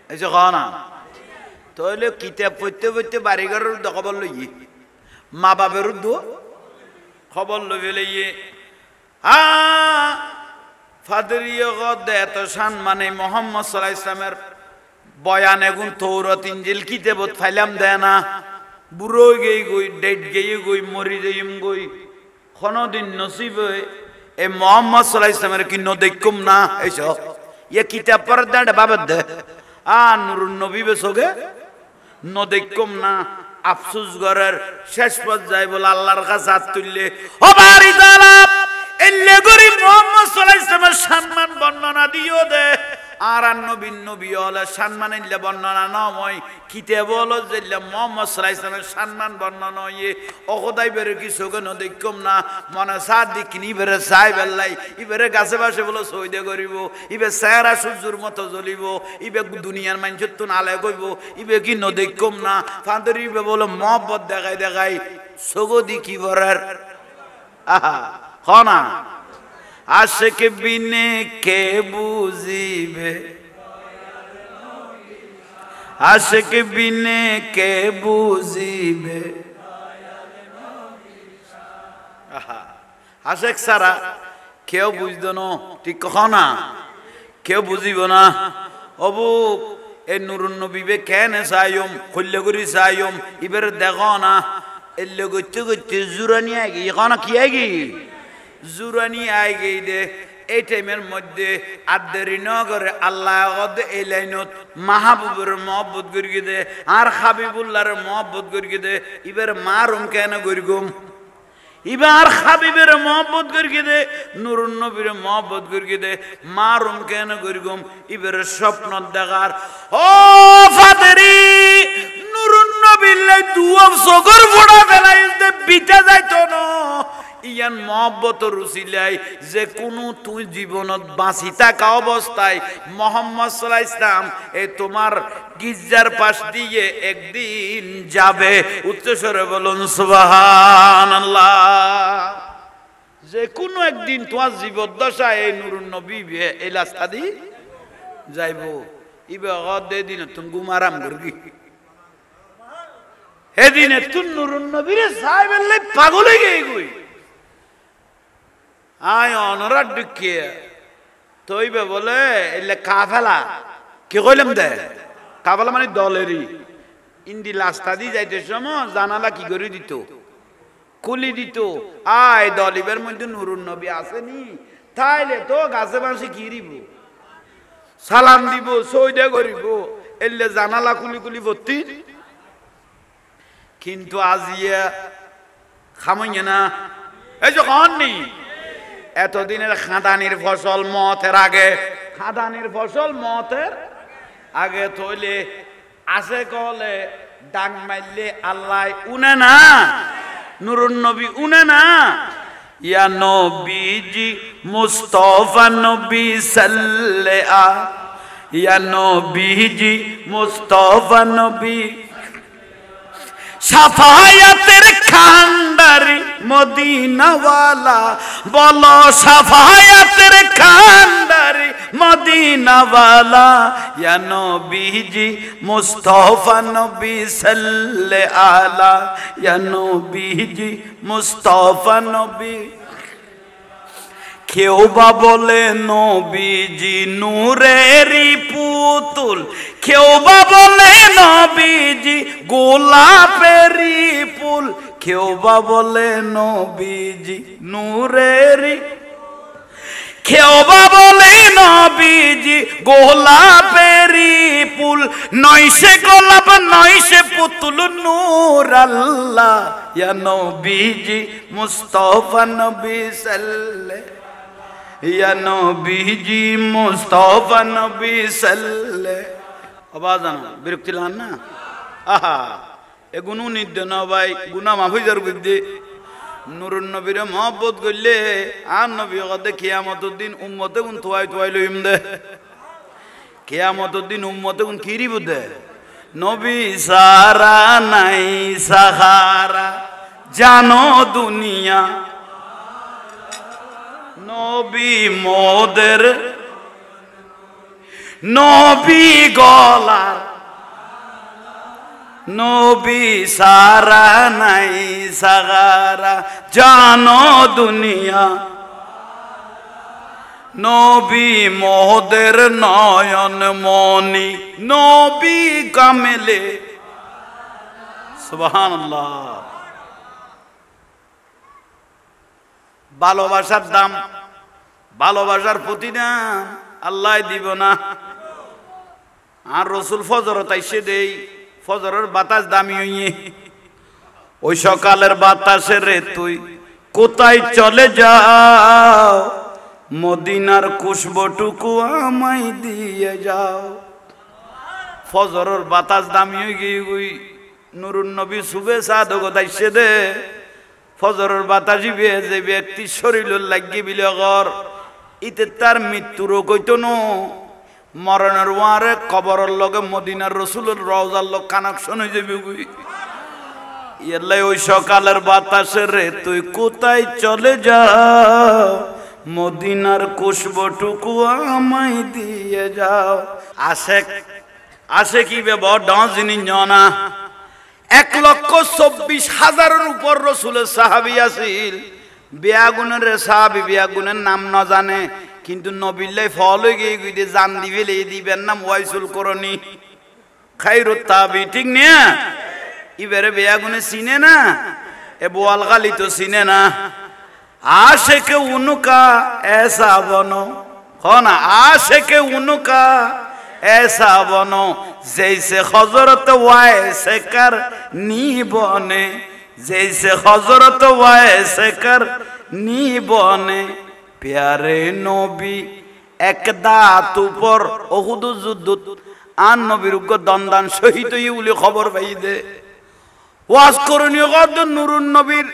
এই যে কোনা তাহলে কিতাব পড়তে পড়তে বাড়িঘরের খবর লইয়ে মা বাপের খবর লই ফেলে ফাদরিয় গদ এত শান মানে মোহাম্মদ সাল্লাল্লাহু আলাইহি ওয়াসাল্লামের বয়ান এগুন তৌরাত ইনজিল কিতাবত ফাইলাম দেয় না বুড়ো গই গই ডেট গই গই মরি যাইম গই কোনদিন নসিব এ মোহাম্মদ সাল্লাল্লাহু আলাইহি ওয়াসাল্লামের কি ন দেখুম না এইসব ইয়ে কিতাব পড় দে বাবা দে নুরুন নবী বেসোগে ন দেখুম না আফসোস গরের শেষ পর্যায়ে বলে আল্লাহর কাছে হাত তুললে ও বাড়ি দাঁড়াপ এলে গরি মুহাম্মদ সাল্লাল্লাহু আলাইহি ওয়াসাল্লামের সম্মান বর্ণনা দিও দে আর নবী হলে সম্মান ইল্লে বর্ণনা নয় কিতাব হলো যে মুহাম্মদ সাল্লাল্লাহু আলাইহি ওয়াসাল্লামের সম্মান বর্ণনা ইয়ে অখদাই বের কি সোগন দেখুম না মনে সাদিক নি বের চাই বেলাই ইবেরে গাছে বাসে বলে সইদে করিব ইবে চেহারা সূর্যের মতো জ্বলিব ইবে দুনিয়ার মানুষের তো নালে কইব ইবে কি ন দেখুম না ফাঁদরি ইবে বলে মহব্বত দেখাই সগদি কি বরার আহা হনা আশিক বিনে কে বুঝিবে আশিক বিনে কে বুঝিবে আশিক সারা কেউ বুঝতো না ঠিক না কেউ বুঝিব না অবু এ নুরুন নবীবে কেন চাইম খুললে করি চাইম ইবের দেখো না এলে গচ্ছে গচ্ছে জুরানি আগে এখন কি আগে জুরানি আই গই দে এই টাইমের মধ্যে আদেরি নগরে আল্লাহ এই লাইনত মাহবুবের মহব্বত করি দে আর হাবিবুল্লাহর মহব্বত করি দে ইবের মারুম কেন গরিগুম ইবার হাবিবের মহব্বত করি দে নুরুন নবীর মহব্বত করি দে মারুম কেন গরিগুম ইবের স্বপ্ন দেখার ও ফাদরি নুরুন নবীর লাই দুয়া সগর ফোড়া ফেলাই দে বিটা যাইতো না ইয়ান মহব্বত রুসিলাই যে কোনো তুই জীবনত বাঁচি থাকা অবস্থায় মুহাম্মদ সাল্লাল্লাহু আলাইহি ওয়াসাল্লাম এ তোমার গির্জার পাশ দিয়ে একদিন যাবে উচ্চস্বরে বলুন সুবহানাল্লাহ যে কোনো একদিন তোমার জীবদ্দশায় এই নুরুন নবী এই রাস্তা দিয়ে যাইব ইবে গদে দিন তুমি গুমারাম করবি এদিনে তুই নুরুন নবীরে সাহেবের পাগল হয়ে গই আয় অনরাট ঢুকিয়ে তৈবে বলে এলে কাফেলা কি কইলাম দে কাফেলা মানে দলেরই ইন্দি রাস্তা দিয়ে যাইতে সময় জানালা কি করে দিত খুলি দিত আয় দলিবের মধ্যে নুরুন নবী আসেনি তাইলে তো গাছে বাঁশি গিরিব সালাম দিব সইদে করিব এলে জানালা খুলি খুলি ভর্তি কিন্তু আজিয়া খামাইয়ে না এই যে কন নেই এতদিনের খাদানির ফসল মতের আগে খাদানির ফসল মতের আগে তৈলে আসে কলে ডাং মারলে আল্লাহ উনে না নুরুন নবী উনে না ইয়া নবীজি মুস্তাফা নবী সাল্লাল্লাহু ইয়া নবীজি মুস্তাফা নবী সাফায়াতের খান্ডারি মদিনা ওয়ালা বলো সাফায়াতের খান্ডারি মদিনা ওয়ালা ইয়া নবীজি মুস্তাফা নবী সাল্লাল্লাহু আলা ইয়া নবীজি মুস্তাফা নবী কেউ বা বলে নবীজি নূরেরই পুতুল কেউ বা বলে নবীজি গোলাপেরই ফুল কেউ বা বলে নবীজি নূরেরই কেউ বা বলে নবীজি গোলাপেরই পুল নয় সে গোলাপ নয় সে পুতুল নূর আল্লাহ ইয়া নবীজি মুস্তাফা নবী সাল্লাল্লাহু ইয়া নবীজি মুস্তাফা নবী সাল্লাল্লাহু আওয়াজ আনা বিরক্তি লান না আহা এ গুনু নিদ না ভাই গুনাহ মাফ হই যার বুদ্ধি নুরুন নবীর মহব্বত করলে আর নবী কদে কিয়ামতের দিন উম্মতে গুন তোয়াই লইম দে কিয়ামতের দিন উম্মতে গুন কিরি বুদে নবী সারা নাই সাহারা জানো দুনিয়া নবী মোদের নবী গলার নবী সারা নাই সাগারা জানো দুনিয়া নবী মোদের নয়ন মনি নবী কামেলে সুবহানাল্লাহ ভালোবাসার দাম ভালোবাসার প্রতিদান আল্লাহ দিব না আর রসুল ফজর তাইসে দেই ফজরের বাতাস দামি হইয়ে ওই সকালের বাতাসে রে তুই কোথায় চলে যাও মদিনার কুশবটুকু আমায় দিয়ে যাও ফজরের বাতাস দামি হয়ে গিয়ে ওই নুরুন নবী সুবে সাধক তাইসে দে ফজরের বাতাসি বেয়ে যে ব্যক্তি শরীর লাগি বিলগর ইতে তার মৃত্যুরও কইতো নো মরণের ওয়ারে কবরের লগে মদিনার রসুলের রওজার লগ কানেকশন হয়ে যাবে ওই সকালের বাতাসে রে তুই কোথায় চলে যাও মদিনার কুশবটুকু আমায় দিয়ে যাও আসে কি বেব জিনিস জনা 1,24,000 উপর রসুলের সাহাবী আছিল বিয়াগুনের সাহাবী বিয়াগুনের নাম না জানে কিন্তু নবিল্লাই ফল হয়ে গিয়ে জান দিবে দিবেন নাম ওয়াইসুল করনি খাইরুত তাবি ঠিক নিয়া ইবারে বিয়াগুনে চিনে না এ বোয়াল গালি তো চিনে না आशिक़ उनका ऐसा बनो हो ना आशिक़ उनका ऐसा बनो जैसे हजरत वैसे कर नी बने जैसे हजरत वैसे कर नी बने प्यारे नबी एक दात ऊपर ओहुद जुद्द आन नबीर उग्र दंदान शहीद उली खबर पाई दे वाज करनी गद नूरुन नबीर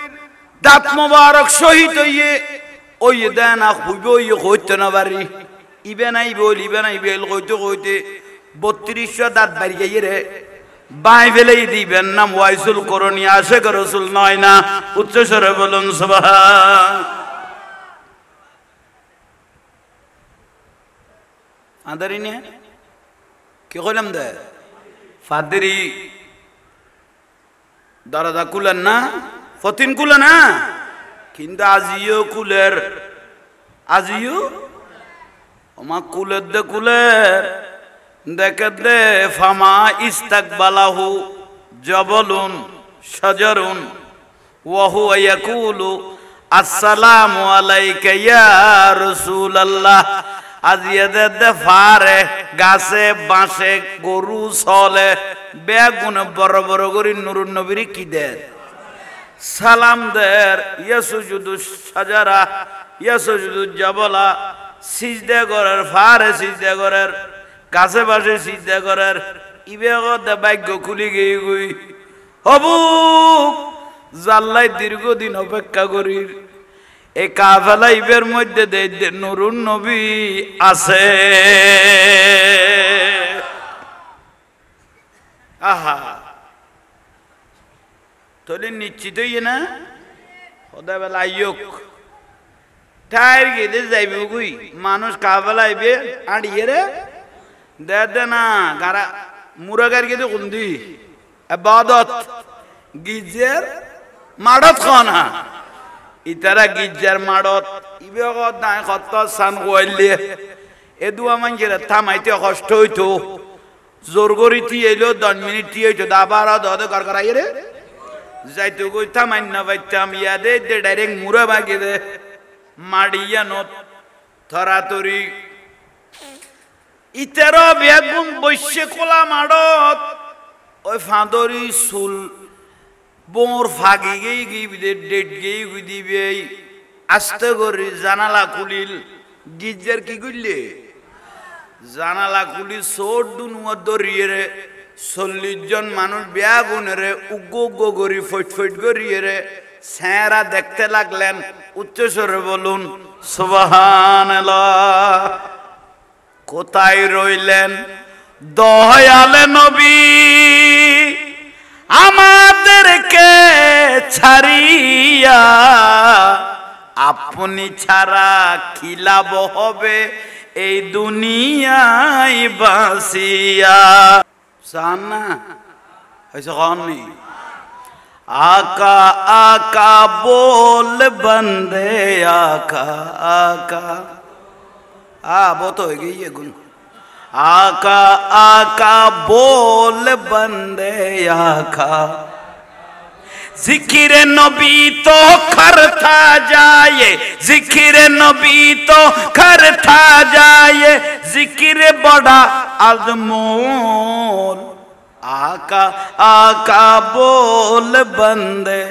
दात मुबारक शहीद ये ओ ये दाना खुबो ये होते ना बारी इबेनाई बोल होते होते 32 दात बारी गई रे বাইবেলে দিবেন নাম ওয়াইসুল করনি আশিক রাসূল নয় না উচ্চ স্বরে বলুন সুবহান আদারিনে কি কইলাম দে ফাদরি দরজা খুলেন না ফতিন খুলে না কিন্তু আজিও কুলের আজিও ওমা কুলের দে কুলের দেখে দে ফামা ইস্তাকবালাহু জবলুন শাজারুন ওয়া হুয়া ইয়াকুলু আসসালামু আলাইকা ইয়া রাসূলুল্লাহ আজিয়ে দে ফারে গাছে বাঁশে গরু চলে বেগুন বড় বড় করে নুরুন নবীর কি দেন সালাম দের ইয়াসুজুদু শাজারা ইয়াসুজুদু জাবলা সিজদা করার ফারে সিজদা করার গাছে বাসে সিজদা করার ইবেগতে ভাগ্য খুলি গিয়ে গই হবু জাল্লাই দীর্ঘদিন অপেক্ষা করি এই কাফেলা ইবের মধ্যে দে নুরুন নবী আছে আহা তোলে নিশ্চিত হইয়ে না সদা বেলা আইয়ক টায়ার গেলে যাইবে গুই মানুষ কাফেলা আইবে আড়িয়ে রে দে না গারা মুরাগার গেলে কুন্দি ইবাদত গিজের মাড়ত খানা ইতারা গিজার মাড়ত ইবে কত নাই কত সান কইলে এদুয়া মানজেরা থামাইতে কষ্ট হইতো জোর করিতি এলো 10 মিনিট হইতো দাবার দদে কর করাই রে যাইতো কই থামাই না বাইতাম ইয়াদে দে ডাইরেক্ট মুরা বাগে দে মাড়িয়া নত থরাতরি ইতের বেগুন বৈশ্যে কোলা মাড়ত ওই ফাঁদরি চুল বোর ফাঁকি গেই গিয়ে ডেট গেই দিবে আস্তে করে জানালা খুলিল গির্জার কি করলে জানালা খুলি সোট দুনুয়া দরিয়ে রে 40 জন মানুষ বেগুনের উগ্গ উগ্গ করি ফট ফট করিয়ে রে স্যারা দেখতে লাগলেন উচ্চস্বরে বলুন সুবহানাল্লাহ কোথায় রইলেন দয়াল নবী আমাদেরকে ছাড়িয়া আপনি ছাড়া কি লাভ হবে এই দুনিয়ায় বাসিয়া সানা হইছে কওনি आका आका बोल बंदे आका आका वो तो हो गई ये गुन आका आका बोल बंदे आका जिक्र नबी तो करता जाए जिक्र नबी तो करता जाए जिक्र बड़ा अजमोल आका आका बोल बंदे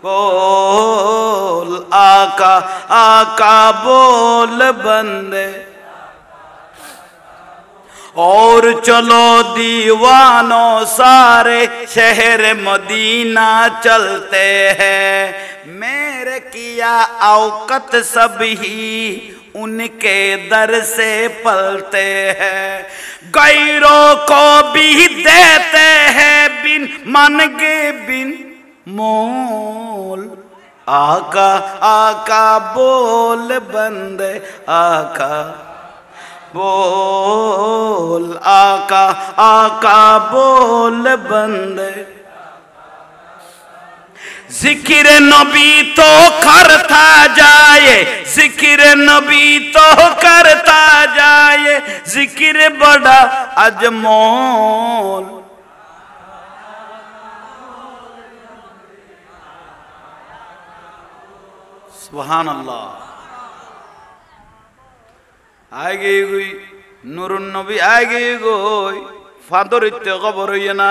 बोल आका आका बोल बंदे और चलो दीवानों सारे शहर मदीना चलते हैं मेरे किया औकत सब ही उनके दर से पलते हैं गैरों को भी देते हैं बिन मांगे बिन मोल आका आका बोल बंदे आका बोल आका आका बोल बंदे जिक्र नबी तो करता जाए जिक्र नबी तो करता जाए जिक्र बड़ा अजमोल सुभान अल्लाह आगे गई नूरुन नबी आगे गई फादर इत्ते खबर हुई ना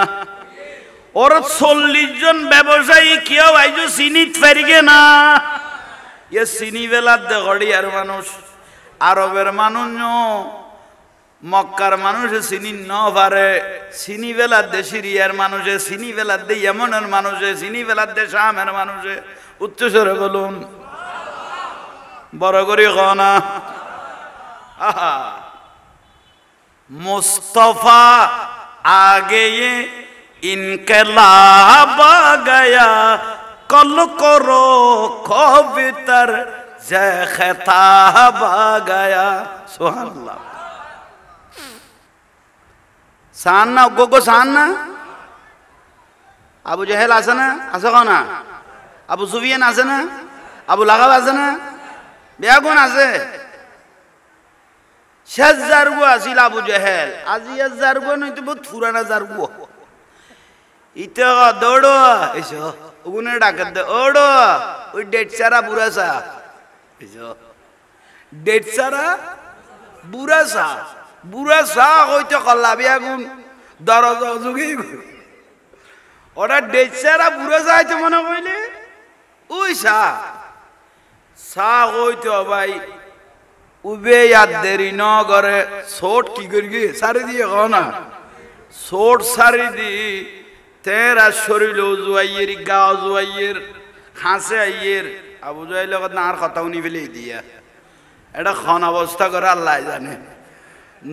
और 40 जन व्यवसायी क्यों भाई जो सीनी फेरिगे ना ये सीनी वेला दे गड़ी यार मानुष आरबेर मानुष जो मक्कार मानुष सीनी न पारे सीनी वेला दे सीरियार मानुष सीनी वेला दे यमनर मानुष सीनी वेला दे शामेर मानुष उच्च स्वरे बोलुन बड़ करी खाना मुस्तफा आगे ये इनकलाब आ गया कल करो कवितर जय खिताब आ गया सुभान अल्लाह सान्ना गोगो सान्ना अबू जहेल আছে না আছে কোন না আবু সুফিয়ান আছে না আবু লাহাব আছে না বেগুন আছে শেষ জারগো আছিল আবু জেহেল আজি জারগো নইতো বহুত পুরানা জারগো ইতে দৌড়ো এসো ওগুনে ডাকে দে ওড়ো ওই ডেট সারা বুড়াসা এসো ডেট সারা বুড়াসা হইতে কল্লা বেগুন দরজা জুগি ওরা ডেট সারা বুড়াসা হইতে মনে কইলে ওই সা হইতে ভাই उबे याद देरी न करे सोट की करगी सारी दिए कहना सोट सारी दी तेरा शरीर जुआइर गाँव जुआइर खांसे आइर अब जुआई लोग नार खताउनी फेले दिया एटा खान अवस्था करे अल्लाह जाने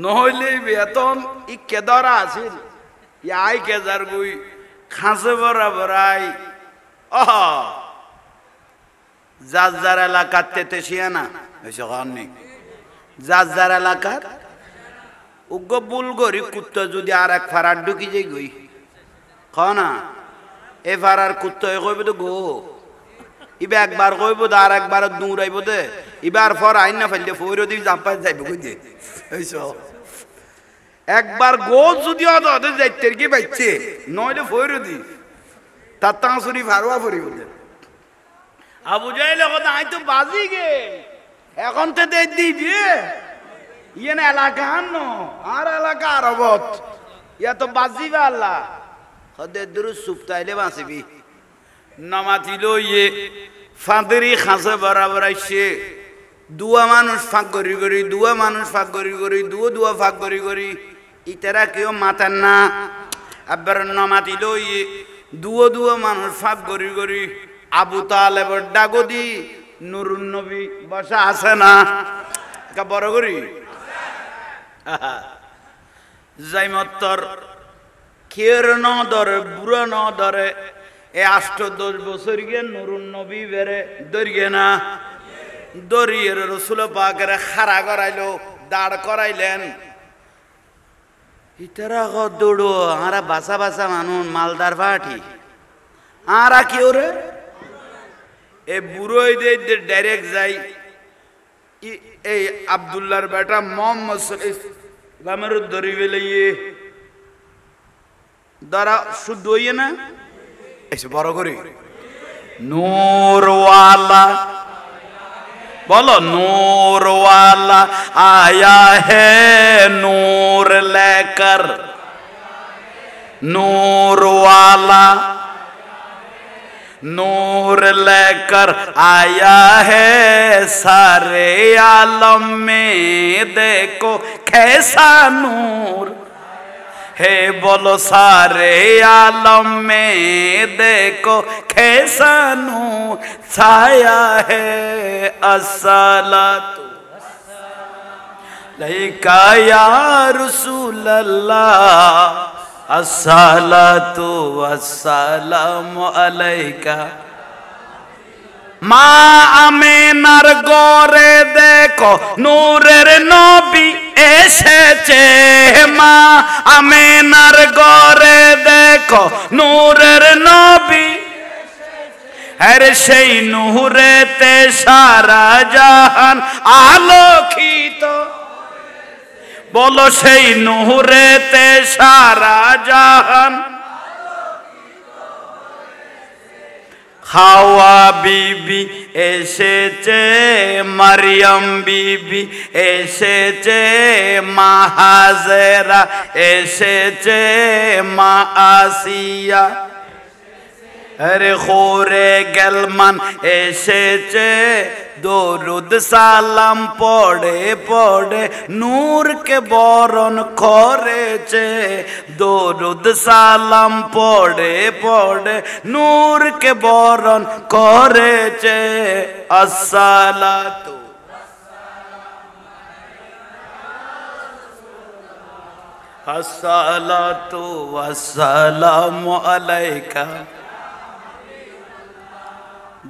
নহলে বেতন ই কেদরা আছিল ইয়াই কেজার গই খাঁসে বরাবরাই যার এলাকাতে তেছিয়ানা এসে খাননি যার এলাকার উগ্র বুলগরি কুত্তা যদি আর এক ফারার ঢুকি যাই গই খানা এ ফারার কুত্তা কইব তো গো ইবে একবার কইব তো আর একবার দৌড়াইব দে ইবার ফর আইন না ফেললে ফইর দি জাম্পাই যাইব কই দে এইসো একবার গো যদি অদে যাইতে কি বাইছে নইলে ফইর দি তাতাঁসুরি ফারওয়া ফরি বলে আবু জাহেল কথা আই তো বাজি গে এখন তো দে দিবি ইয়েন এলাকা ন আর এলাকা আরবত ইয়া তো বাজিবা আল্লাহ হদে দুরুদ সুপ্তাইলে বাঁচিবি নামাতিল ইয়ে ফাঁদেরি খাঁচে বরাবর আইসে দুয়া মানুষ ফাঁক করি করি দুয়া মানুষ ফাঁক করি করি দুয়া ফাঁক করি করি ইতারা কেউ মাতান না আবার নামাতিল ইয়ে দুয়া মানুষ ফাঁক করি করি আবু তালেবর ডাগদি নুরুন নবী বসা আছে না বড় করি যাইমত্তর খের ন ধরে বুড়ো ন ধরে এ 8-10 বছর গিয়ে নুরুন নবী বেড়ে দরিয়ে না দরিয়ে রসুল পাকের খাড়া করাইলো দাঁড় করাইলেন ইতারা দৌড়ো আরা বাসা বাসা মানুষ মালদার পাঠি আরা কি ওরে এ বুড়োই দিয়ে ডাইরেক্ট যাই এই আব্দুল্লাহর বেটা মোহাম্মদ ইসলামের ধরি বেলিয়ে দ্বারা শুদ্ধ হইয়ে না এসে বড় করি নূরওয়ালা बोलो नूर वाला आया है नूर लेकर नूर वाला नूर लेकर आया है सारे आलम में देखो कैसा नूर है बोलो सारे आलम में देखो कैसा नूर छाया है अस्सलातु अलैका या रसूल अल्लाह अस्सलातु वस्सलामु अलैका মা আমিনার গরে দেখো নূরের নবী এসেছে মা আমিনার গরে দেখো নূরের নবী আরে সেই নূরেতে সারা জাহান আলোকিত বলো সেই নূরেতে সারা জাহান হাওয়া বিবি এসেছে মারিয়াম বিবি এসেছে মা হাজেরা এসেছে মা আসিয়া আরে খোরে গেলমান এসেছে দরুদ সালাম পড়ে পড়ে নূরকে বরণ করেছে দরুদ সালাম পড়ে পড়ে নূরকে বরণ করেছে আসসালাতু আসসালাতু ওয়াসসালামু আলাইকা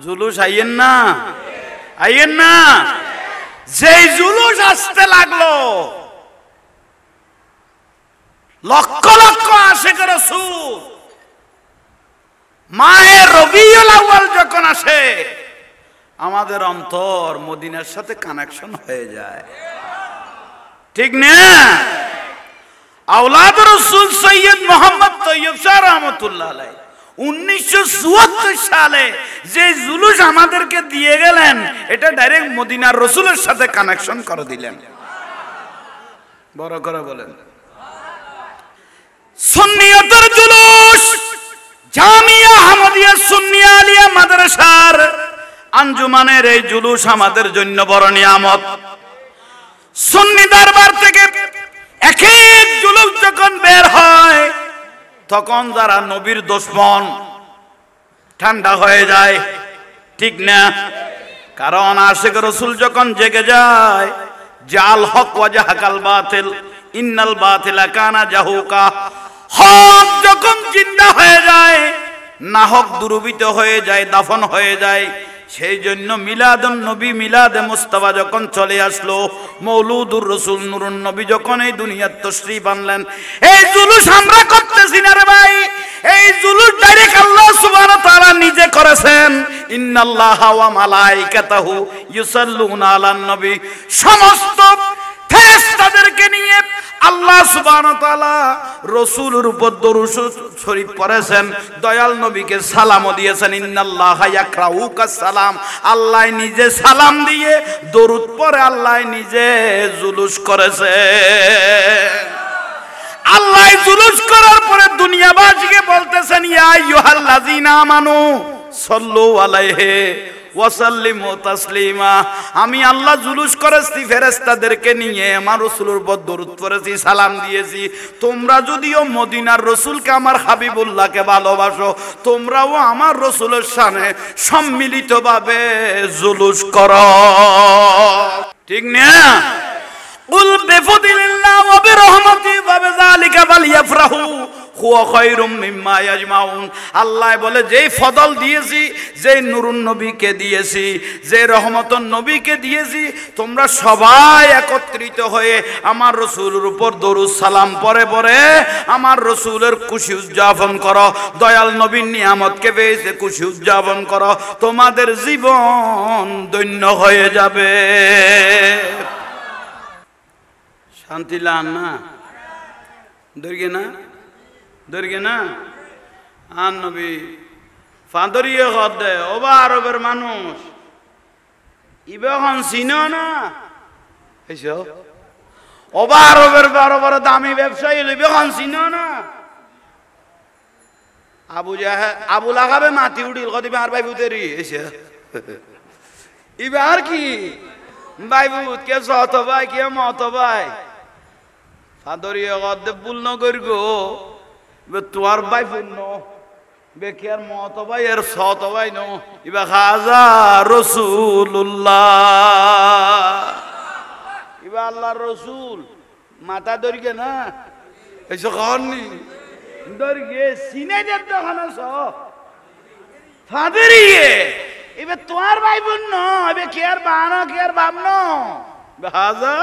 জুলুস আইয়েন না আইয়েন না যেই জুলুস আসতে লাগলো লক্ষ লক্ষ আশিক রাসূল মাহে রবিউল আউয়াল যখন আসে আমাদের অন্তর মদিনার সাথে কানেকশন হয়ে যায় ঠিক না আওলাদ রাসূল সৈয়দ মোহাম্মদ তৈয়ব শাহ রহমাতুল্লাহ আলাইহি 1974 সালে যে জুলুস আমাদেরকে দিয়ে গেলেন এটা ডাইরেক্ট মদিনার রাসূলের সাথে কানেকশন করে দিলেন বড় করে বলেন সুন্নিয়তের জুলুস জামিয়া আহমদিয়া সুন্নিয়া আলিয়া মাদ্রাসার আঞ্জুমানের এই জুলুস আমাদের জন্য বড় নিয়ামত সুন্নি দরবার থেকে এক এক জুলুস যখন বের হয় তখন যারা নবীর দুশমন ঠান্ডা হয়ে যায় ঠিক না কারণ আশিক রাসূল যখন জেগে যায় জাল হক ওয়া জাহাকাল বাতিল ইন্নাল বাতিলা কানা জাহুকা হক যখন জিন্দা হয়ে যায় না হক দুরবিত হয়ে যায় দাফন হয়ে যায় সেই জন্য মিলাদুন নবী মিলাদে মুস্তাফা যখন চলে আসলো মৌলুদুর রাসূল নূরুন নবী যখন এই দুনিয়ার তশরীফ আনলেন এই জুলুস আমরা করতেছি না রে ভাই এই জুলুস ডাইরেক্ট আল্লাহ সুবহানাহু ওয়া তাআলা নিজে করেছেন ইন্নাল্লাহা ওয়া মালাইকাতাহু ইউসাল্লুনা আলান নবী সমস্ত ফেরেশতাদেরকে নিয়ে আল্লাহ সুবহানাহু ওয়া তাআলা রাসূলের উপর দরুদ শরীফ পড়েছেন, দয়াল নবীকে সালামও দিয়েছেন। ইন্নাল্লাহা ইয়াকরাউকা সালাম, আল্লাহ নিজে সালাম দিয়ে দরুদ পড়ে আল্লাহ নিজে জুলুস করেছে। আল্লাহ জুলুস করার পরে দুনিয়াবাসীকে বলতেছেন, ইয়া আইয়ুহাল্লাযীনা আমানু সাল্লু আলাইহি ওয়া সাল্লিমু তাসলিমা। আমি আল্লাহ জুলুস করেছি ফেরেশতাদেরকে নিয়ে, আমার রাসূলের উপর দরুদ পড়েছি, সালাম দিয়েছি। তোমরা যদিও মদিনার রাসূলকে আমার হাবিবুল্লাহকে ভালোবাসো, তোমরাও আমার রাসূলের শানে সম্মিলিতভাবে জুলুস করো। ঠিক না? কুল বিফাদিলিল্লাহ ওয়া বিরহমাতিহি ফাবিযালিকা ফালইফরাহু হুয়া খায়রুম মিম্মা ইয়াজমাউন। আল্লাহ বলে, যেই ফদল দিয়েছি, যেই নূরুন নবীকে দিয়েছি, যে রহমতুন নবীকে দিয়েছি, তোমরা সবাই একত্রিত হয়ে আমার রাসূলের উপর দরুদ সালাম পরে পরে আমার রাসূলের খুশি উদযাপন করো। দয়াল নবীর নিয়ামতকে পেয়েছে খুশি উদযাপন করো, তোমাদের জীবন ধন্য হয়ে যাবে। শান্তি লান না দর্গে না দর্গে না আন নবী ফাঁদরিয়ে হদ দেয়। ওবা আরবের মানুষ ইবেখন চিনো না, ওবা আরবের বড় বড় দামি ব্যবসায়ী ইবেখন চিনো না। আবু লাগাবে মাটি উঠিল কদিবে আর ভাই বুতেরি এসে ইবে আর কি ভাই বুত কে সত ভাই কে মত ভাই ফাদরিয়ে গদে ভুল ন করগো তোমার ভাই পূর্ণ বেকিয়ার মত ভাই এর সত ভাই নো ইবা খাজা রাসূলুল্লাহ ইবা আল্লাহর রাসূল মাথা দরিগে না এসো খাওয়াননি দরিগে সিনে দেব দখানা স ফাদরিয়ে ইবা তোমার ভাই পূর্ণ ইবা কি আর বানো কি আর বামনো খাজা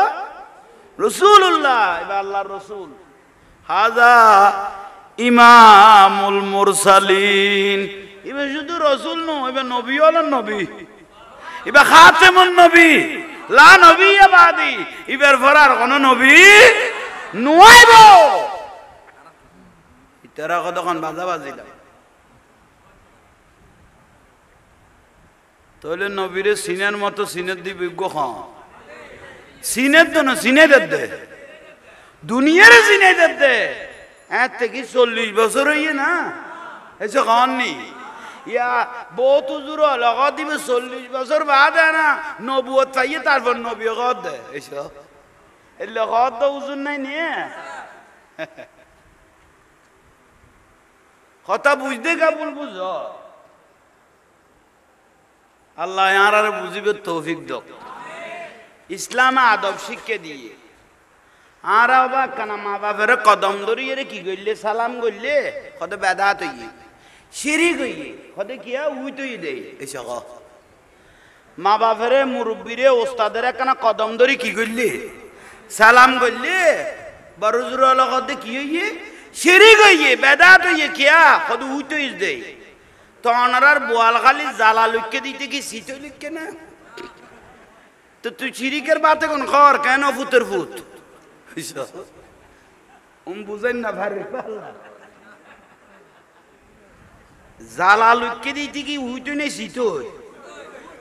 রাসূলুল্লাহ ইবা আল্লাহর রাসূল হাজা ইমামুল মুরসালিন। ইবা শুধু রাসূল নয়, ইবা নবী হলেন নবী, ইবা খাতেমুন নবী, লা নবিয়্যা বাদি, ইবার পর আর কোন নবী নয়ব। ইতারা কতক্ষণ বাজা বাজিলাম তাহলে নবীরে সিনের মতো সিনের দি বিজ্ঞ খান সিনের তো না সিনে দে দুনিয়ার সিনে দে এত থেকে 40 বছর হইয়ে না এসে খাননি ইয়া বহুত হুজুর লগত দিবে 40 বছর বাদ না নবুয়ত পাইয়ে তারপর নবী গদ দে এসো এর লগত তো হুজুর নাই নিয়ে কথা বুঝতে কাবুল বুঝ আল্লাহ আর বুঝিবে তৌফিক দাও ইসলাম আদব শিক্ষা দিয়ে আর বা কানা মা বাপের কদম ধরিয়ে কি গইলে সালাম গইলে কত বেদাত হইয়ে শিরিক হইয়ে কত কিয়া উইতই দেই এসে মা বাপের মুরব্বীরে ওস্তাদের কানা কদম ধরি কি গইলে সালাম গইলে বড়জুর লগত কি হইয়ে শিরিক হইয়ে বেদাত হইয়ে কিয়া কত উইতই দেই তো অনারার বোয়াল খালি জ্বালা লুককে দিতে কি সিটো লিখকে না তো তুই শিরিকের বাতে কোন খর কেন ফুতের ফুত বুঝেন না ভারে জ্বালা লুককে দিতে কি উইতো নেই সিটো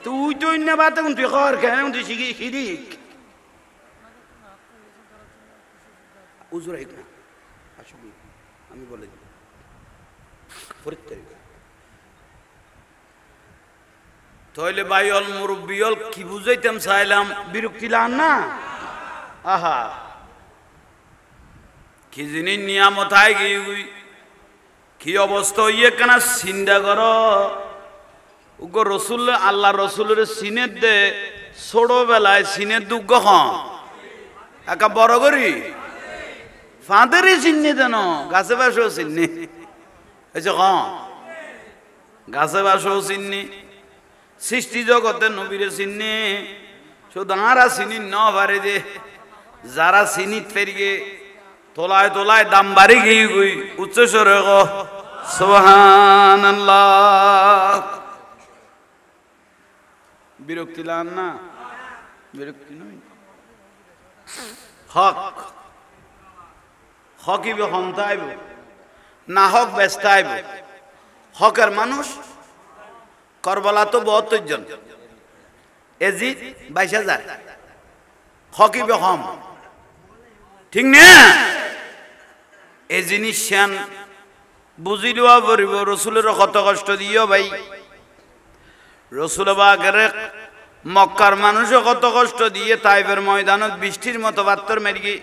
তো উইতো না বাতে কোন তুই খর কেন তুই শিরিক উজুর না আসবি আমি বলে দিই পরীক্ষা তাহলে ভাইল মুরব্বিয়ল কি বুঝাইতাম চাইলাম বিরক্তি লান না আহা কি জিনিস নিয়ামত আই গই কি অবস্থা ইয়ে কেনা চিন্তা কর উগো রসুল আল্লাহ রসুলের সিনের দে ছোটবেলায় সিনের দুগ্গ হন একা বড় করি ফাঁদেরই চিন্নি দেন গাছে বাসেও চিন্নি এসে গাছে বাসেও চিন্নি সৃষ্টি জগতে নবীরে চিনি শুধু আরা চিনি ন পারে যে যারা চিনিত ফেরিয়ে তোলায় তোলায় দাম বাড়ি গিয়ে গই উচ্চ স্বরে সুবহানাল্লাহ বিরক্তি লান না বিরক্তি নয় হক হকিবে হন্তাইব না হক ব্যস্ত আইব হকের মানুষ করবলা তো 72 জন এজিদ 22,000 হকিবে হম ঠিক না এই জিনিস শান বুঝি লওয়া পড়িব রসুলের কত কষ্ট দিও ভাই রসুল বাগের মক্কার মানুষও কত কষ্ট দিয়ে তাইফের ময়দানত বৃষ্টির মতো বাত্তর মেরগি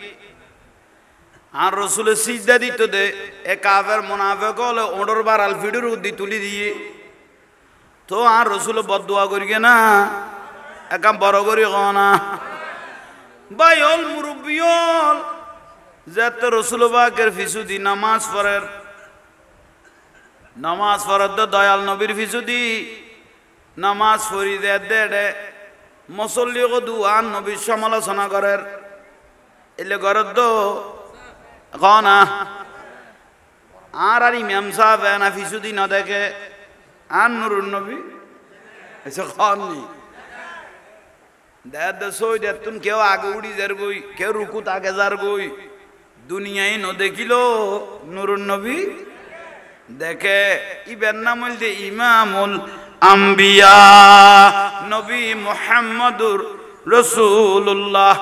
আর রসুলের সিজদা দিত দে এ কাফের মুনাফিক হলে ওড়র বার আলফিডুর উদ্দি তুলি দিয়ে তো আর রসুল বদদুয়া করি না একা বড় করি না ভাই হল মুরব্বী হল যাতে রসুল বাগের ফিসুদি নামাজ পড়ের তো দয়াল নবীর ফিসুদি নামাজ পড়ি দে মুসল্লি দুয়ান নবীর সমালোচনা করের এলে ঘরের তো না আর ইমাম সাহেব না ফিসুদি না দেখে আর নুরুন নবী এসে খাননি সই তুন কেউ আগে উড়ি যার গই কেউ রুকুত আগে যার গই দুনিয়ায় ন দেখিল নুরুন নবী দেখে ইবেন নাম হইলে ইমামুল আম্বিয়া নবী মুহাম্মদুর রাসূলুল্লাহ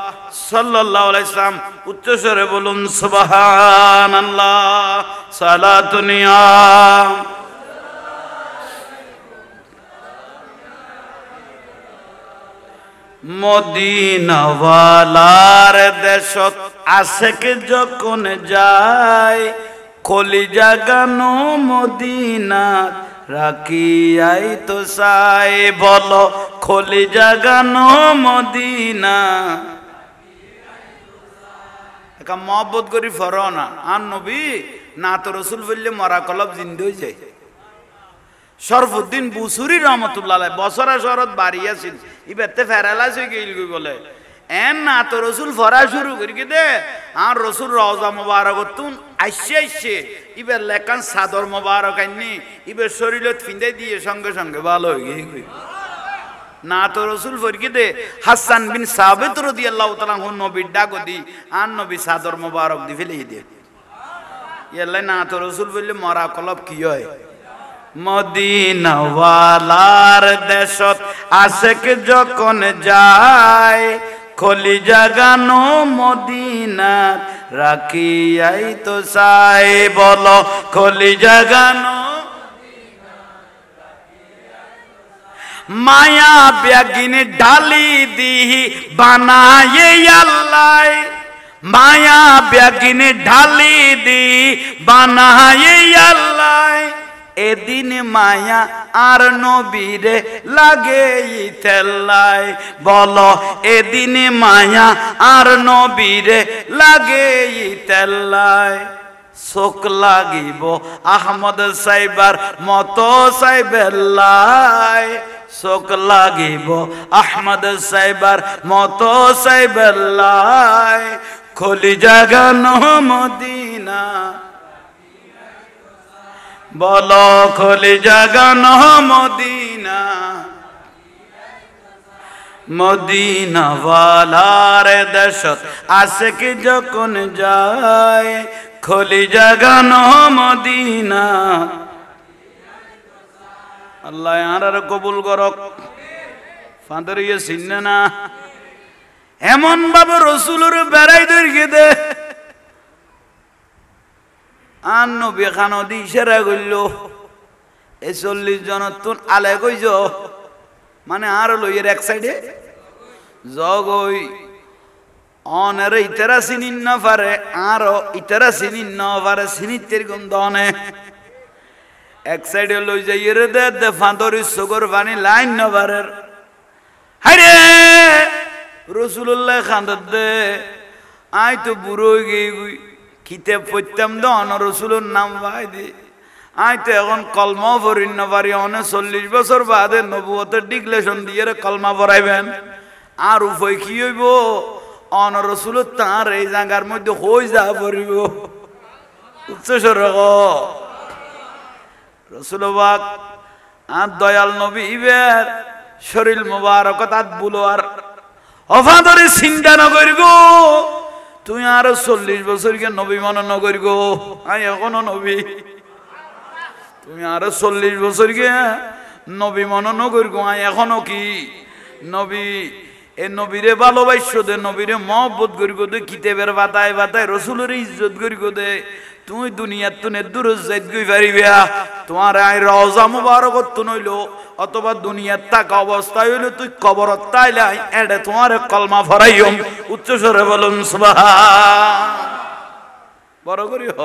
সাল্লাল্লাহু আলাইহি সাল্লাম উচ্চস্বরে বলুন সুবহানাল্লাহ সালাতুনিয়া মদিনাওয়ালার দেশত আশেক যখন যায় কলিজা গানো মদিনা রাখিয়াই তো সাই বলো কলিজা গানো মদিনা একা মহব্বত করি ফরো না আর নবী না তো রসুল বললে মরা কলব জিন্দে হয়ে যায় শরফুদ্দিন বুসুরি রহমতুল্লাহ বছরা শরৎ বাড়িয়াছিল ইবেতে ফেরালাস হয়ে গেল বলে এন না তো রসুল ফরা শুরু করি দে আর রসুল রওজা মোবারক তুন আইসে ইবের লেখান সাদর মোবারক আইনি ইবের শরীরত ফিন্দে দিয়ে সঙ্গে সঙ্গে ভালো হয়ে গিয়ে না তো রসুল ফরকি দে হাসান বিন সাবিত রাদিয়াল্লাহু তাআলা নবীর ডাক দি আর নবী সাদর মোবারক দি ফেলে দিয়ে ইয়াল্লা না তো রসুল বললে মরা কলব কি হয় মদিনাওয়ালার দেশত আশেক যখন যায় কলিজা গানো মদিনা রাখিয়াই তো চাই বলো কলিজা গানো মায়া ব্যাগিনে ডালি দিহি বানায়ে আল্লাহ মায়া ব্যাগিনে ঢালি দি বানায়ে আল্লাহ এদিন মায়া আর নবীরে লাগে তেল্লাই বলো এদিন মায়া আর নবীরে লাগে তেল্লাই চোখ লাগিব আহমদ সাইবার মতো সাইবেল্লাই চোখ লাগিব আহমদ সাইবার মতো সাইবেল্লাই কলিজা গানো মদিনা বলো কলিজা গানো মদিনা মদিনাওয়ালার দেশত আশেক যখন যায় কলিজা গানো মদিনা আল্লাহ আর কবুল করক ফাঁদের ইয়ে চিনে না এমন ভাবে রসুলের বেড়াই দৈর্ঘ্যে দে আর নবী খানো দি ইশারা করল এই 40 জনের তুন আলে কইজ মানে আর লইয়ের এক সাইডে জগই অনের ইতারা চিনিন না পারে আর ইতারা চিনিন না পারে চিনিতের গন্ধ অনে এক সাইডে লই যাই রে দে দে ফাঁদরি সুগর পানি লাইন না পারে হায়রে রসুল্লাহ খান্দার দে আই তো বুড়ো গিয়ে কিতাব পড়তাম তো অন রসুলের নাম ভাই দে আই তো এখন কলমা পড়িন না পারি অনে 40 বছর বাদে নবুয়তের ডিক্লেশন দিয়ে কলমা পড়াইবেন আর উপায় কি হইব অন রসুলের তাঁর এই জায়গার মধ্যে হই যা পড়িব উচ্চস্বর রসুলবাগ আর দয়াল নবী ইবের শরীর মোবারক তাত বুলো আর অফাদরে চিন্তা নকরি গো তুই আরো 40 বছর কে নবী মনে নগর গো আই এখনো নবী তুমি আরো 40 বছর কে নবী মনে নগর গো আই এখনো কি নবী এ নবীরে ভালোবাসো দে নবীরে মহব্বত করি গো দে কিতাবের বাতায় বাতায় রাসূলের ইজ্জত করি গো দে তুই দুনিয়ার তুনে দূর যাইত গই পারিবা তোমার আই রওজা মুবারকত তুন হইলো অথবা দুনিয়ার থাকা অবস্থায় হইলো তুই কবরত তাইলাই এডে তোমার কলমা ফরাইম উচ্চ স্বরে বলুন সুবহান বড় করি হ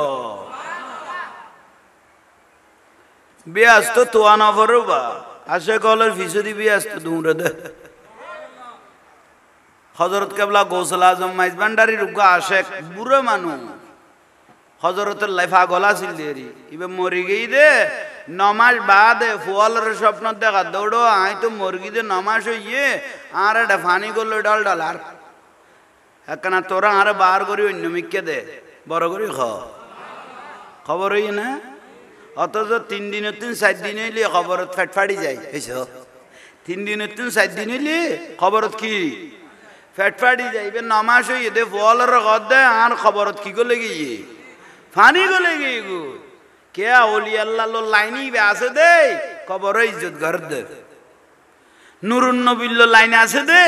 বিয়াস্ত তোয়া না ফরবা আসে কলের ফিসদি বিয়াস্ত দূরে দে হযরত কেবলা গৌসুল আজম মাইজ ভান্ডারী রুগা আশেক বুড়ো মানুষ হযরতের লাইফা গলা ছিল দেরি ইবে মরি গই দে নমাজ বাদে ফুয়ালের স্বপ্ন দেখা দৌড়ো আই তো মুরগি দে নমাজ হইয়ে আর এটা ফানি করলো ডাল ডাল আর একখানা তোরা আর বার করি অন্য মিকে দে বড় করি খবর হই না অথচ 3 দিনের 4 দিন হইলে খবরত ফেটফাড়ি যায় এইসব 3 দিনের 4 দিন হইলে খবরত কি ফেটফাড়ি যাইবে নমাজ হইয়ে দে ফুয়ালের গদ দে আর খবরত কি করলে গিয়ে ফানি গলে গিয়ে গো কে ওলি আল্লাহ লাইনি বে আছে দে খবর ইজ্জত ঘর দে নুরুন নবীর লাইনে আছে দে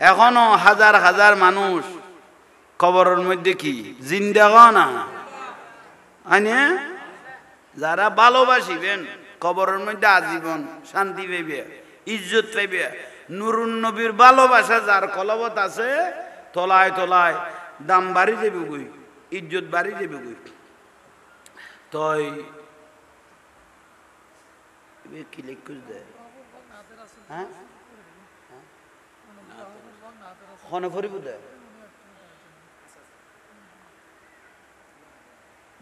এখনো হাজার হাজার মানুষ কবরের মধ্যে কি জিন্দা না আনে যারা ভালোবাসিবেন কবরের মধ্যে আজীবন শান্তি পাইবে ইজ্জত পাইবে নুরুন নবীর ভালোবাসা যার কলবত আছে তলায় তলায় দাম বাড়ি যাবে গই ইজ্জত বাড়ি যাবে গই তই কি লিখুস দে হ্যাঁ কোন ফরিব দে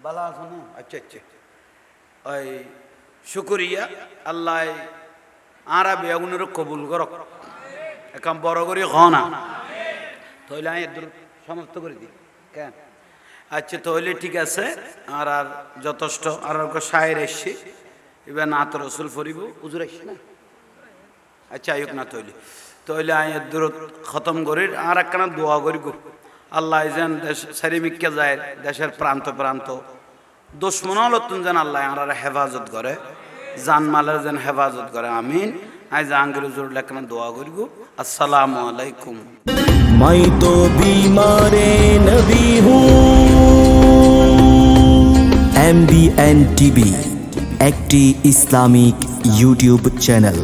বালা আছে না আচ্ছা আচ্ছা ওই শুকরিয়া আল্লাহ আরা বেগুনের কবুল করক একাম বড় করি হনা তাহলে আমি সমাপ্ত করে দিই কেন আচ্ছা তাহলে ঠিক আছে আর আর যথেষ্ট আর শায়ের এসছি এবার নাত রসুল ফরিব উজুর আসছি না আচ্ছা আয়ুক না তাহলে তাহলে আমি দূরত খতম করি আর একখানা দোয়া করি গো আল্লাহ যেন দেশ সারিমিককে যায় দেশের প্রান্ত প্রান্ত দুশ্মনতুন যেন আল্লাহ আর হেফাজত করে জানমালের যেন হেফাজত করে আমিন আই জাহাঙ্গীর হুজুর লেখনা দোয়া করি গো আসসালামু আলাইকুম मैं तो बीमार नबी हूँ MBN TV একটি ইসলামিক ইউটিউব চ্যানেল।